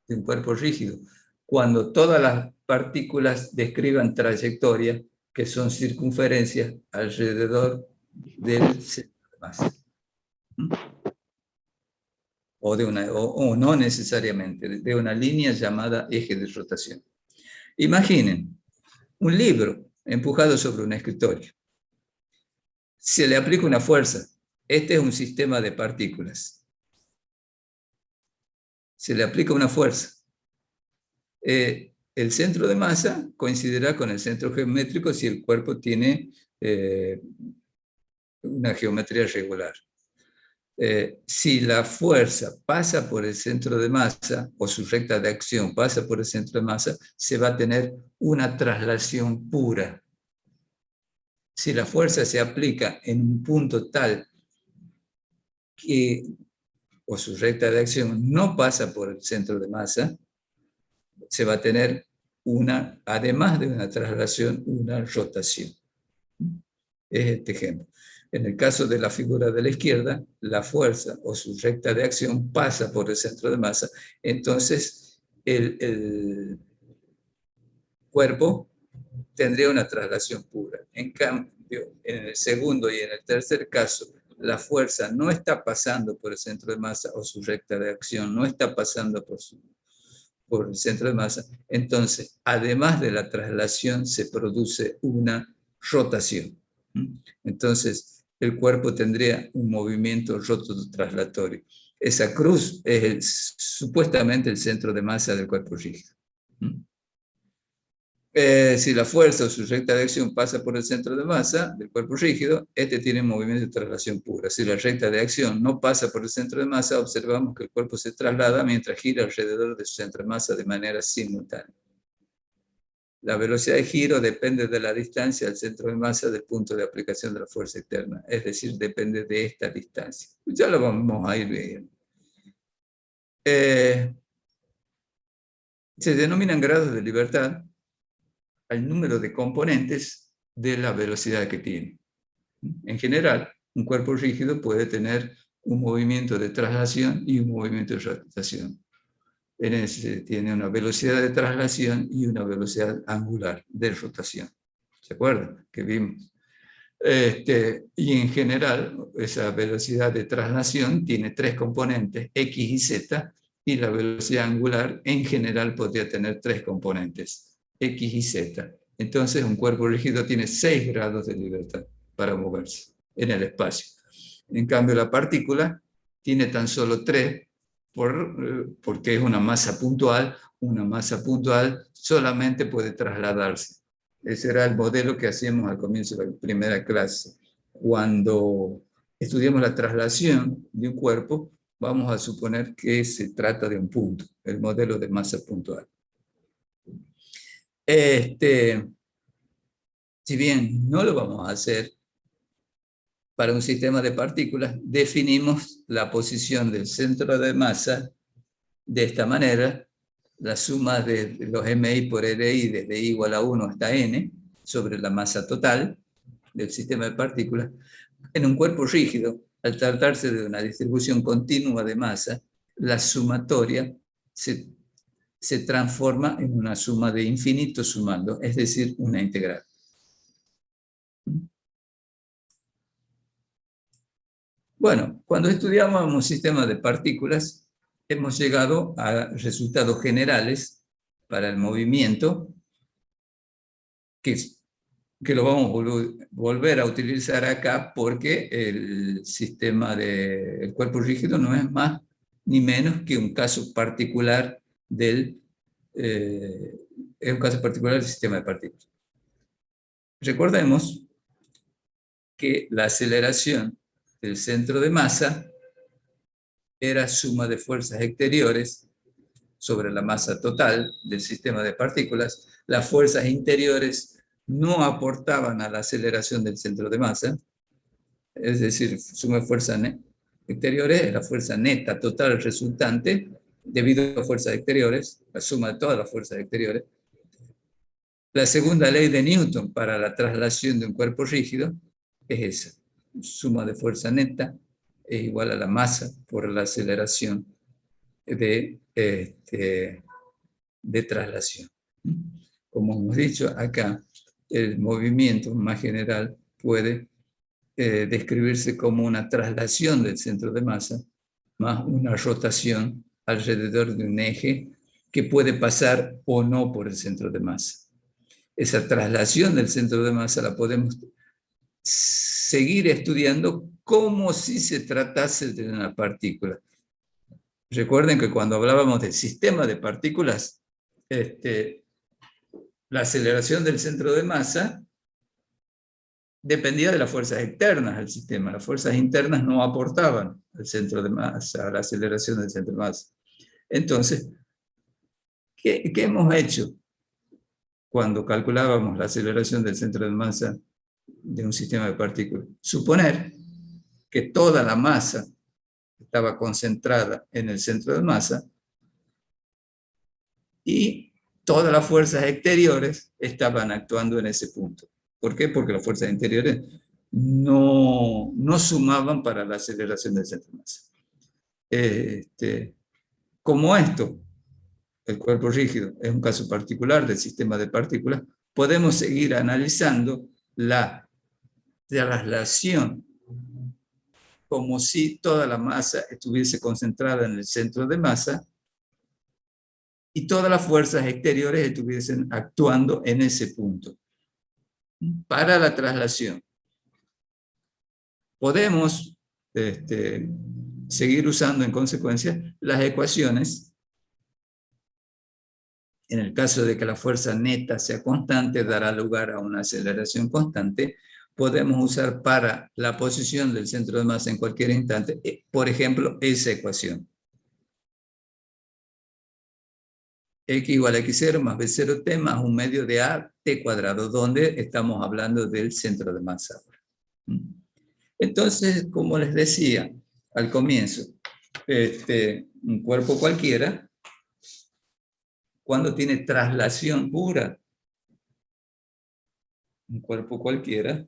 de un cuerpo rígido, cuando todas las partículas describan trayectorias que son circunferencias alrededor del centro de masa. O no necesariamente, de una línea llamada eje de rotación. Imaginen un libro empujado sobre un escritorio. Se le aplica una fuerza. Este es un sistema de partículas. Se le aplica una fuerza. El centro de masa coincidirá con el centro geométrico si el cuerpo tiene una geometría regular. Si la fuerza pasa por el centro de masa, o su recta de acción pasa por el centro de masa, se va a tener una traslación pura. Si la fuerza se aplica en un punto tal que, o su recta de acción no pasa por el centro de masa, se va a tener además de una traslación, una rotación. Es este ejemplo. En el caso de la figura de la izquierda, la fuerza o su recta de acción pasa por el centro de masa, entonces el cuerpo tendría una traslación pura. En cambio, en el segundo y en el tercer caso, la fuerza no está pasando por el centro de masa o su recta de acción no está pasando por el centro de masa, entonces, además de la traslación, se produce una rotación. Entonces, el cuerpo tendría un movimiento rototraslatorio. Esa cruz es supuestamente el centro de masa del cuerpo rígido. Si la fuerza o su recta de acción pasa por el centro de masa del cuerpo rígido, este tiene movimiento de traslación pura. Si la recta de acción no pasa por el centro de masa, observamos que el cuerpo se traslada mientras gira alrededor de su centro de masa de manera simultánea. La velocidad de giro depende de la distancia al centro de masa del punto de aplicación de la fuerza externa, es decir, depende de esta distancia. Ya lo vamos a ir viendo. Se denominan grados de libertad al número de componentes de la velocidad que tiene. En general, un cuerpo rígido puede tener un movimiento de traslación y un movimiento de rotación. Tiene una velocidad de traslación y una velocidad angular de rotación. ¿Se acuerdan? Que vimos. Y en general, esa velocidad de traslación tiene tres componentes, X y Z, y la velocidad angular en general podría tener tres componentes, X y Z. Entonces un cuerpo rígido tiene 6 grados de libertad para moverse en el espacio. En cambio la partícula tiene tan solo 3 porque es una masa puntual. Una masa puntual solamente puede trasladarse. Ese era el modelo que hacíamos al comienzo de la primera clase. Cuando estudiamos la traslación de un cuerpo, vamos a suponer que se trata de un punto, el modelo de masa puntual. Si bien no lo vamos a hacer para un sistema de partículas, definimos la posición del centro de masa de esta manera: la suma de los MI por LI desde I igual a 1 hasta N sobre la masa total del sistema de partículas. En un cuerpo rígido, al tratarse de una distribución continua de masa, la sumatoria se transforma en una suma de infinito sumando, es decir, una integral. Bueno, cuando estudiamos un sistema de partículas, hemos llegado a resultados generales para el movimiento, que lo vamos a volver a utilizar acá, porque el sistema del cuerpo rígido no es más ni menos que un caso particular del sistema de partículas. Recordemos que la aceleración del centro de masa era suma de fuerzas exteriores sobre la masa total del sistema de partículas. Las fuerzas interiores no aportaban a la aceleración del centro de masa, es decir, suma de fuerzas exteriores es la fuerza neta total resultante debido a fuerzas exteriores, la suma de todas las fuerzas exteriores. La segunda ley de Newton para la traslación de un cuerpo rígido es esa: suma de fuerza neta es igual a la masa por la aceleración de traslación. Como hemos dicho acá, el movimiento más general puede describirse como una traslación del centro de masa más una rotación alrededor de un eje que puede pasar o no por el centro de masa. Esa traslación del centro de masa la podemos seguir estudiando como si se tratase de una partícula. Recuerden que cuando hablábamos del sistema de partículas, la aceleración del centro de masa dependía de las fuerzas externas al sistema. Las fuerzas internas no aportaban al centro de masa, a la aceleración del centro de masa. Entonces, ¿qué hemos hecho cuando calculábamos la aceleración del centro de masa de un sistema de partículas? Suponer que toda la masa estaba concentrada en el centro de masa y todas las fuerzas exteriores estaban actuando en ese punto. ¿Por qué? Porque las fuerzas interiores no sumaban para la aceleración del centro de masa. Como esto, el cuerpo rígido, es un caso particular del sistema de partículas, podemos seguir analizando la traslación como si toda la masa estuviese concentrada en el centro de masa y todas las fuerzas exteriores estuviesen actuando en ese punto. Para la traslación, podemos seguir usando en consecuencia las ecuaciones. En el caso de que la fuerza neta sea constante, dará lugar a una aceleración constante. Podemos usar para la posición del centro de masa en cualquier instante, por ejemplo, esa ecuación. X igual a x0 más b0t más un medio de a t cuadrado, donde estamos hablando del centro de masa. Entonces, como les decía al comienzo, un cuerpo cualquiera, cuando tiene traslación pura, un cuerpo cualquiera,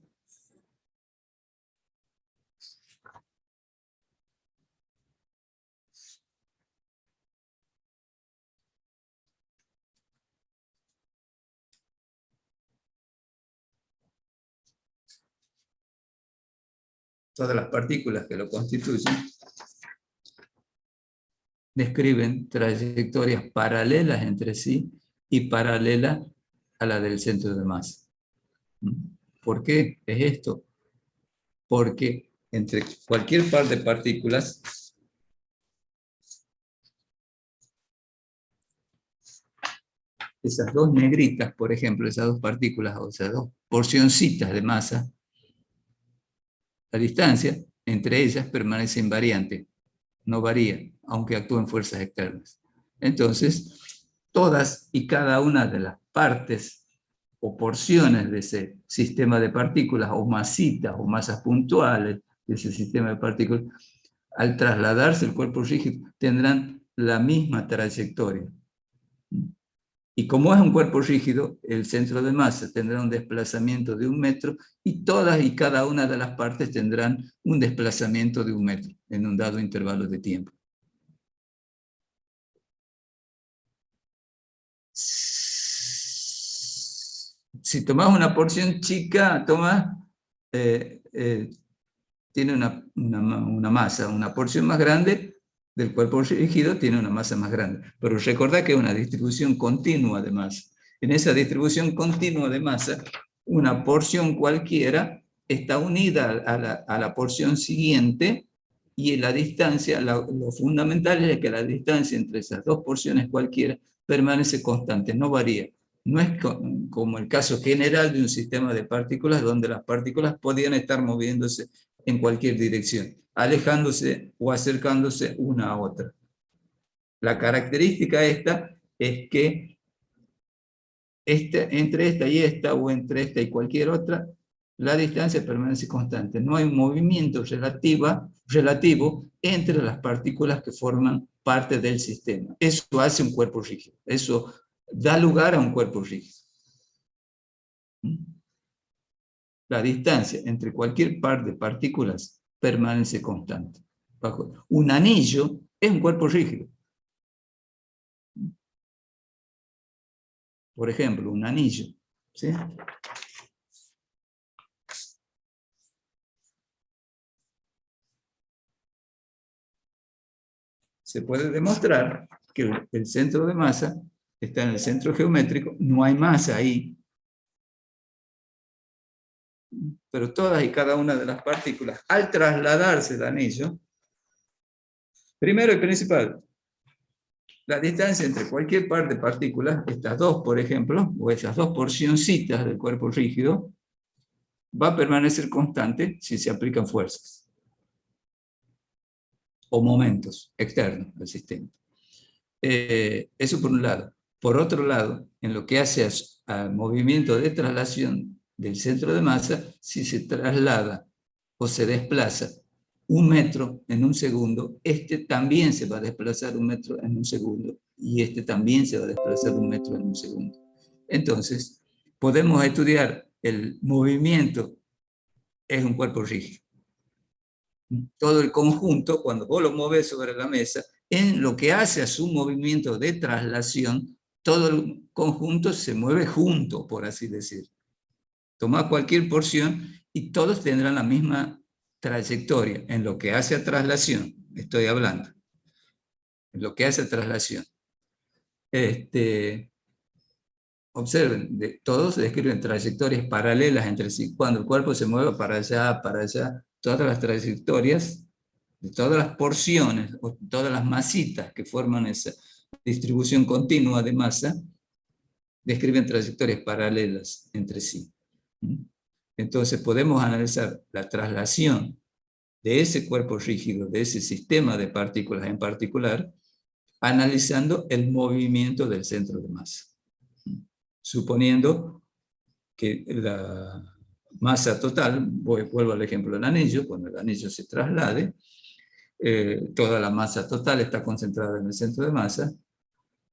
todas las partículas que lo constituyen, describen trayectorias paralelas entre sí y paralelas a la del centro de masa. ¿Por qué es esto? Porque entre cualquier par de partículas, esas dos negritas, por ejemplo, esas dos partículas, o esas dos porcioncitas de masa, la distancia entre ellas permanece invariante, no varía, aunque actúen fuerzas externas. Entonces, todas y cada una de las partes o porciones de ese sistema de partículas, o masitas, o masas puntuales de ese sistema de partículas, al trasladarse el cuerpo rígido, tendrán la misma trayectoria. Y como es un cuerpo rígido, el centro de masa tendrá un desplazamiento de 1 metro, y todas y cada una de las partes tendrán un desplazamiento de 1 metro en un dado intervalo de tiempo. Si tomas una porción chica, tiene una masa. Una porción más grande del cuerpo rígido tiene una masa más grande. Pero recordad que es una distribución continua de masa. En esa distribución continua de masa, una porción cualquiera está unida a la porción siguiente, y la distancia, lo fundamental es que la distancia entre esas dos porciones cualquiera permanece constante, no varía. No es como el caso general de un sistema de partículas, donde las partículas podían estar moviéndose en cualquier dirección, alejándose o acercándose una a otra. La característica esta es que entre esta y esta, o entre esta y cualquier otra, la distancia permanece constante. No hay un movimiento relativo entre las partículas que forman parte del sistema. Eso hace un cuerpo rígido. Eso da lugar a un cuerpo rígido. La distancia entre cualquier par de partículas permanece constante. Un anillo es un cuerpo rígido. Por ejemplo, un anillo, ¿sí? Se puede demostrar que el centro de masa está en el centro geométrico, no hay masa ahí, pero todas y cada una de las partículas, al trasladarse el anillo, primero y principal, la distancia entre cualquier par de partículas, estas dos, por ejemplo, o esas dos porcioncitas del cuerpo rígido, va a permanecer constante si se aplican fuerzas o momentos externos al sistema. Eso por un lado. Por otro lado, en lo que hace al movimiento de traslación del centro de masa, si se traslada o se desplaza 1 metro en 1 segundo, este también se va a desplazar 1 metro en 1 segundo, y este también se va a desplazar 1 metro en 1 segundo. Entonces, podemos estudiar el movimiento, es un cuerpo rígido. Todo el conjunto, cuando vos lo mueves sobre la mesa, en lo que hace a su movimiento de traslación, todo el conjunto se mueve junto, por así decir. Tomá cualquier porción y todos tendrán la misma trayectoria. En lo que hace a traslación, estoy hablando. En lo que hace a traslación. Observen, todos describen trayectorias paralelas entre sí. Cuando el cuerpo se mueve para allá, todas las trayectorias de todas las porciones, o todas las masitas que forman esa distribución continua de masa, describen trayectorias paralelas entre sí. Entonces podemos analizar la traslación de ese cuerpo rígido, de ese sistema de partículas en particular, analizando el movimiento del centro de masa. Suponiendo que la masa total, vuelvo al ejemplo del anillo, cuando el anillo se traslade, toda la masa total está concentrada en el centro de masa,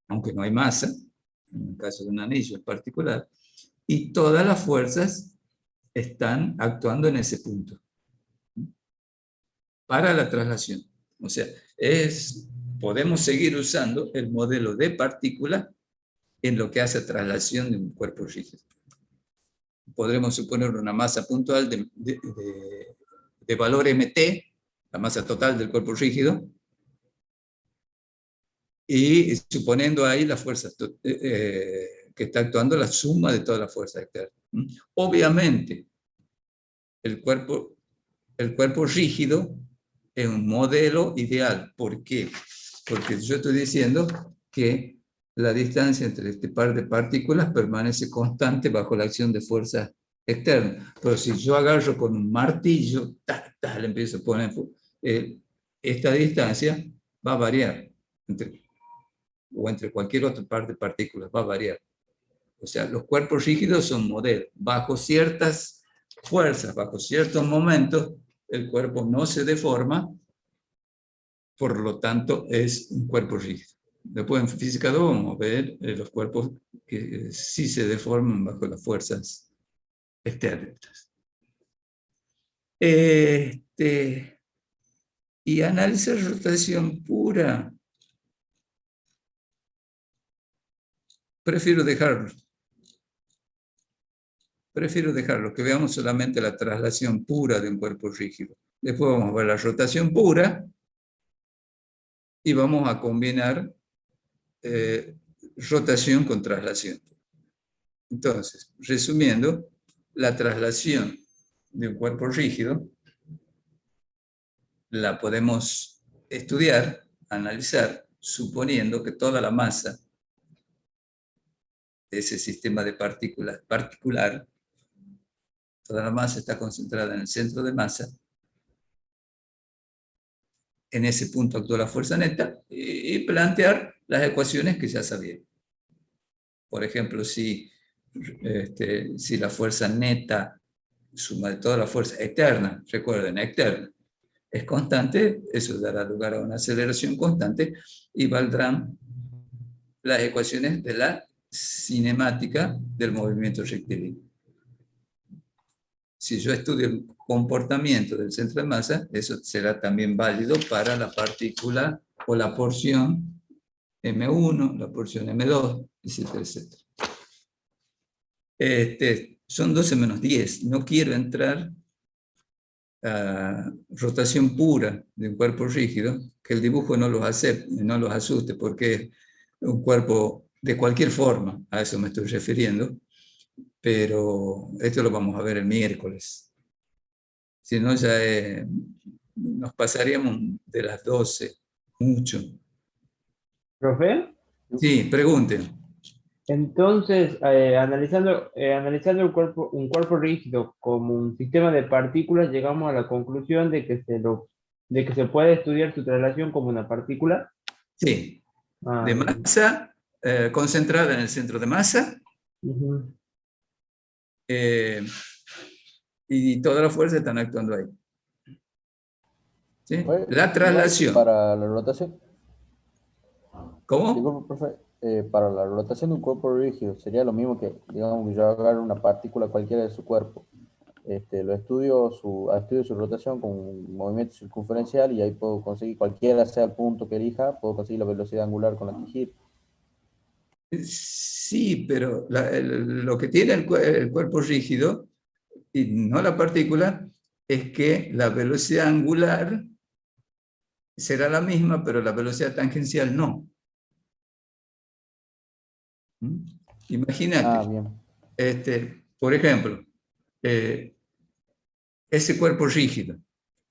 aunque no hay masa, en el caso de un anillo en particular, y todas las fuerzas están actuando en ese punto para la traslación. O sea, podemos seguir usando el modelo de partícula en lo que hace a traslación de un cuerpo rígido. Podremos suponer una masa puntual de valor MT, la masa total del cuerpo rígido, y suponiendo ahí las fuerzas que está actuando la suma de todas las fuerzas externas. Obviamente, el cuerpo rígido es un modelo ideal. ¿Por qué? Porque yo estoy diciendo que la distancia entre este par de partículas permanece constante bajo la acción de fuerzas externas. Pero si yo agarro con un martillo, le empiezo a poner, esta distancia va a variar, entre cualquier otro par de partículas, va a variar. O sea, los cuerpos rígidos son modelos. Bajo ciertas fuerzas, bajo ciertos momentos, el cuerpo no se deforma, por lo tanto es un cuerpo rígido. Después en física 2 vamos a ver los cuerpos que sí se deforman bajo las fuerzas externas. Y analizar rotación pura, prefiero dejarlo. Que veamos solamente la traslación pura de un cuerpo rígido. Después vamos a ver la rotación pura y vamos a combinar rotación con traslación. Entonces, resumiendo, la traslación de un cuerpo rígido la podemos estudiar, analizar, suponiendo que toda la masa de ese sistema de partículas particular, toda la masa está concentrada en el centro de masa. En ese punto actúa la fuerza neta y plantear las ecuaciones que ya sabían. Por ejemplo, si la fuerza neta, suma de toda la fuerza externa, recuerden, externa, es constante, eso dará lugar a una aceleración constante y valdrán las ecuaciones de la cinemática del movimiento rectilíneo. Si yo estudio el comportamiento del centro de masa, eso será también válido para la partícula o la porción M1, la porción M2, etcétera, etcétera. Son 12 menos 10. No quiero entrar a rotación pura de un cuerpo rígido, que el dibujo no los acepte, no los asuste, porque es un cuerpo de cualquier forma, a eso me estoy refiriendo, pero esto lo vamos a ver el miércoles. Si no, ya nos pasaríamos de las 12, mucho. ¿Profe? Sí, pregunten. Entonces, analizando un cuerpo rígido como un sistema de partículas, llegamos a la conclusión de que se puede estudiar su traslación como una partícula. Sí, de masa, concentrada en el centro de masa, y todas las fuerzas están actuando ahí. ¿Sí? La traslación. Para la rotación. ¿Cómo? Disculpe, profe. Para la rotación de un cuerpo rígido sería lo mismo que, digamos, que yo agarro una partícula cualquiera de su cuerpo, estudio su rotación con un movimiento circunferencial y ahí puedo conseguir, cualquiera sea el punto que elija, puedo conseguir la velocidad angular con la que gire. Sí, pero lo que tiene el cuerpo rígido, y no la partícula, es que la velocidad angular será la misma, pero la velocidad tangencial no. Imagínate, por ejemplo, ese cuerpo rígido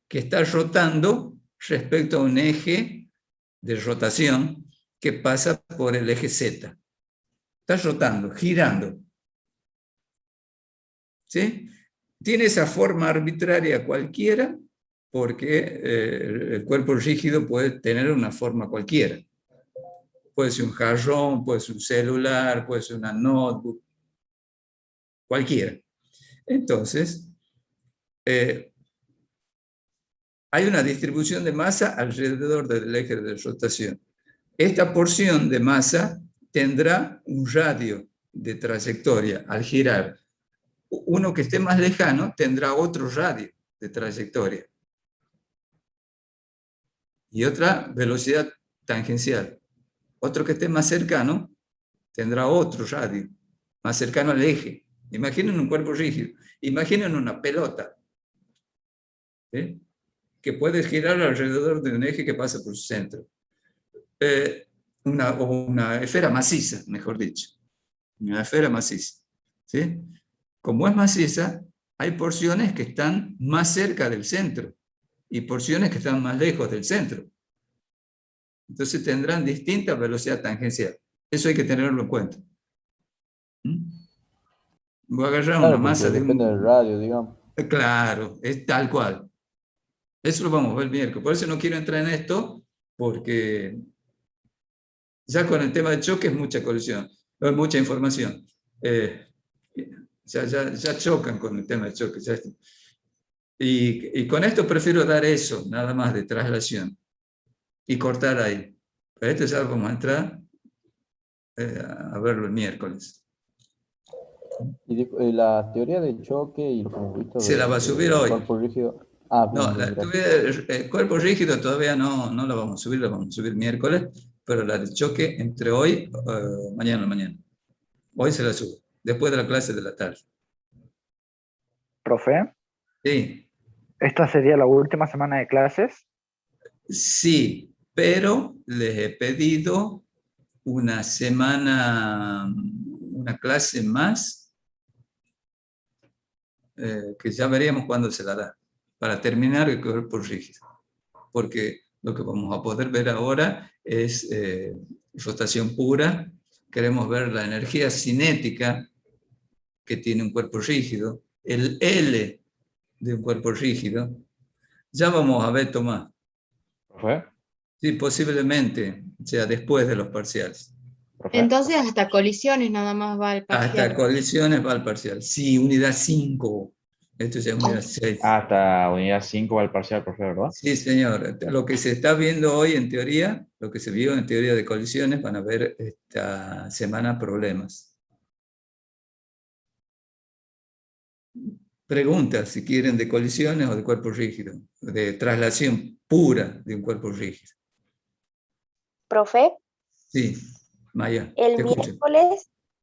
que está rotando respecto a un eje de rotación que pasa por el eje Z. Está rotando, girando. ¿Sí? Tiene esa forma arbitraria cualquiera porque el cuerpo rígido puede tener una forma cualquiera. Puede ser un jarrón, puede ser un celular, puede ser una notebook, cualquiera. Entonces, hay una distribución de masa alrededor del eje de rotación. Esta porción de masa tendrá un radio de trayectoria al girar. Uno que esté más lejano tendrá otro radio de trayectoria y otra velocidad tangencial. Otro que esté más cercano tendrá otro radio, más cercano al eje. Imaginen un cuerpo rígido. Imaginen una pelota, ¿sí?, que puede girar alrededor de un eje que pasa por su centro. Una esfera maciza, mejor dicho. una esfera maciza, ¿sí? Como es maciza, hay porciones que están más cerca del centro y porciones que están más lejos del centro. Entonces tendrán distinta velocidad tangencial. Eso hay que tenerlo en cuenta. Voy a agarrar una Claro, masa porque de depende del radio, digamos. Claro, es tal cual. Eso lo vamos a ver el miércoles. Por eso no quiero entrar en esto, porque ya con el tema de choque es mucha colisión, es mucha información. Ya chocan con el tema de choque. Y con esto prefiero dar eso, nada más de traslación, y cortar ahí. Pero esto ya vamos a entrar a verlo el miércoles. Y la teoría de choque y lo que hemos visto Se la va a subir hoy. cuerpo rígido. Ah, bien, No, bien, gracias. el cuerpo rígido todavía no la vamos a subir, la vamos a subir miércoles, pero la de choque entre hoy, mañana. Hoy se la subo, después de la clase de la tarde. Profe, Sí, ¿esta sería la última semana de clases? sí, pero les he pedido una semana, una clase más, que ya veríamos cuándo se la da, para terminar el cuerpo rígido. Porque lo que vamos a poder ver ahora es rotación pura. Queremos ver la energía cinética que tiene un cuerpo rígido, el L de un cuerpo rígido. Ya vamos a ver, Tomás. ¿Profe? Sí, posiblemente sea después de los parciales. ¿Profe? Entonces hasta colisiones nada más va el parcial. Hasta colisiones va el parcial. Sí, unidad 5. Esto ya es unidad 6. Hasta unidad 5 va el parcial, profe, ¿verdad? Sí, señor. Lo que se está viendo hoy en teoría, lo que se vio en teoría de colisiones, van a ver esta semana problemas. Preguntas si quieren de colisiones o de cuerpo rígido, de traslación pura de un cuerpo rígido. Profe, Sí, Maya, el te escucho. miércoles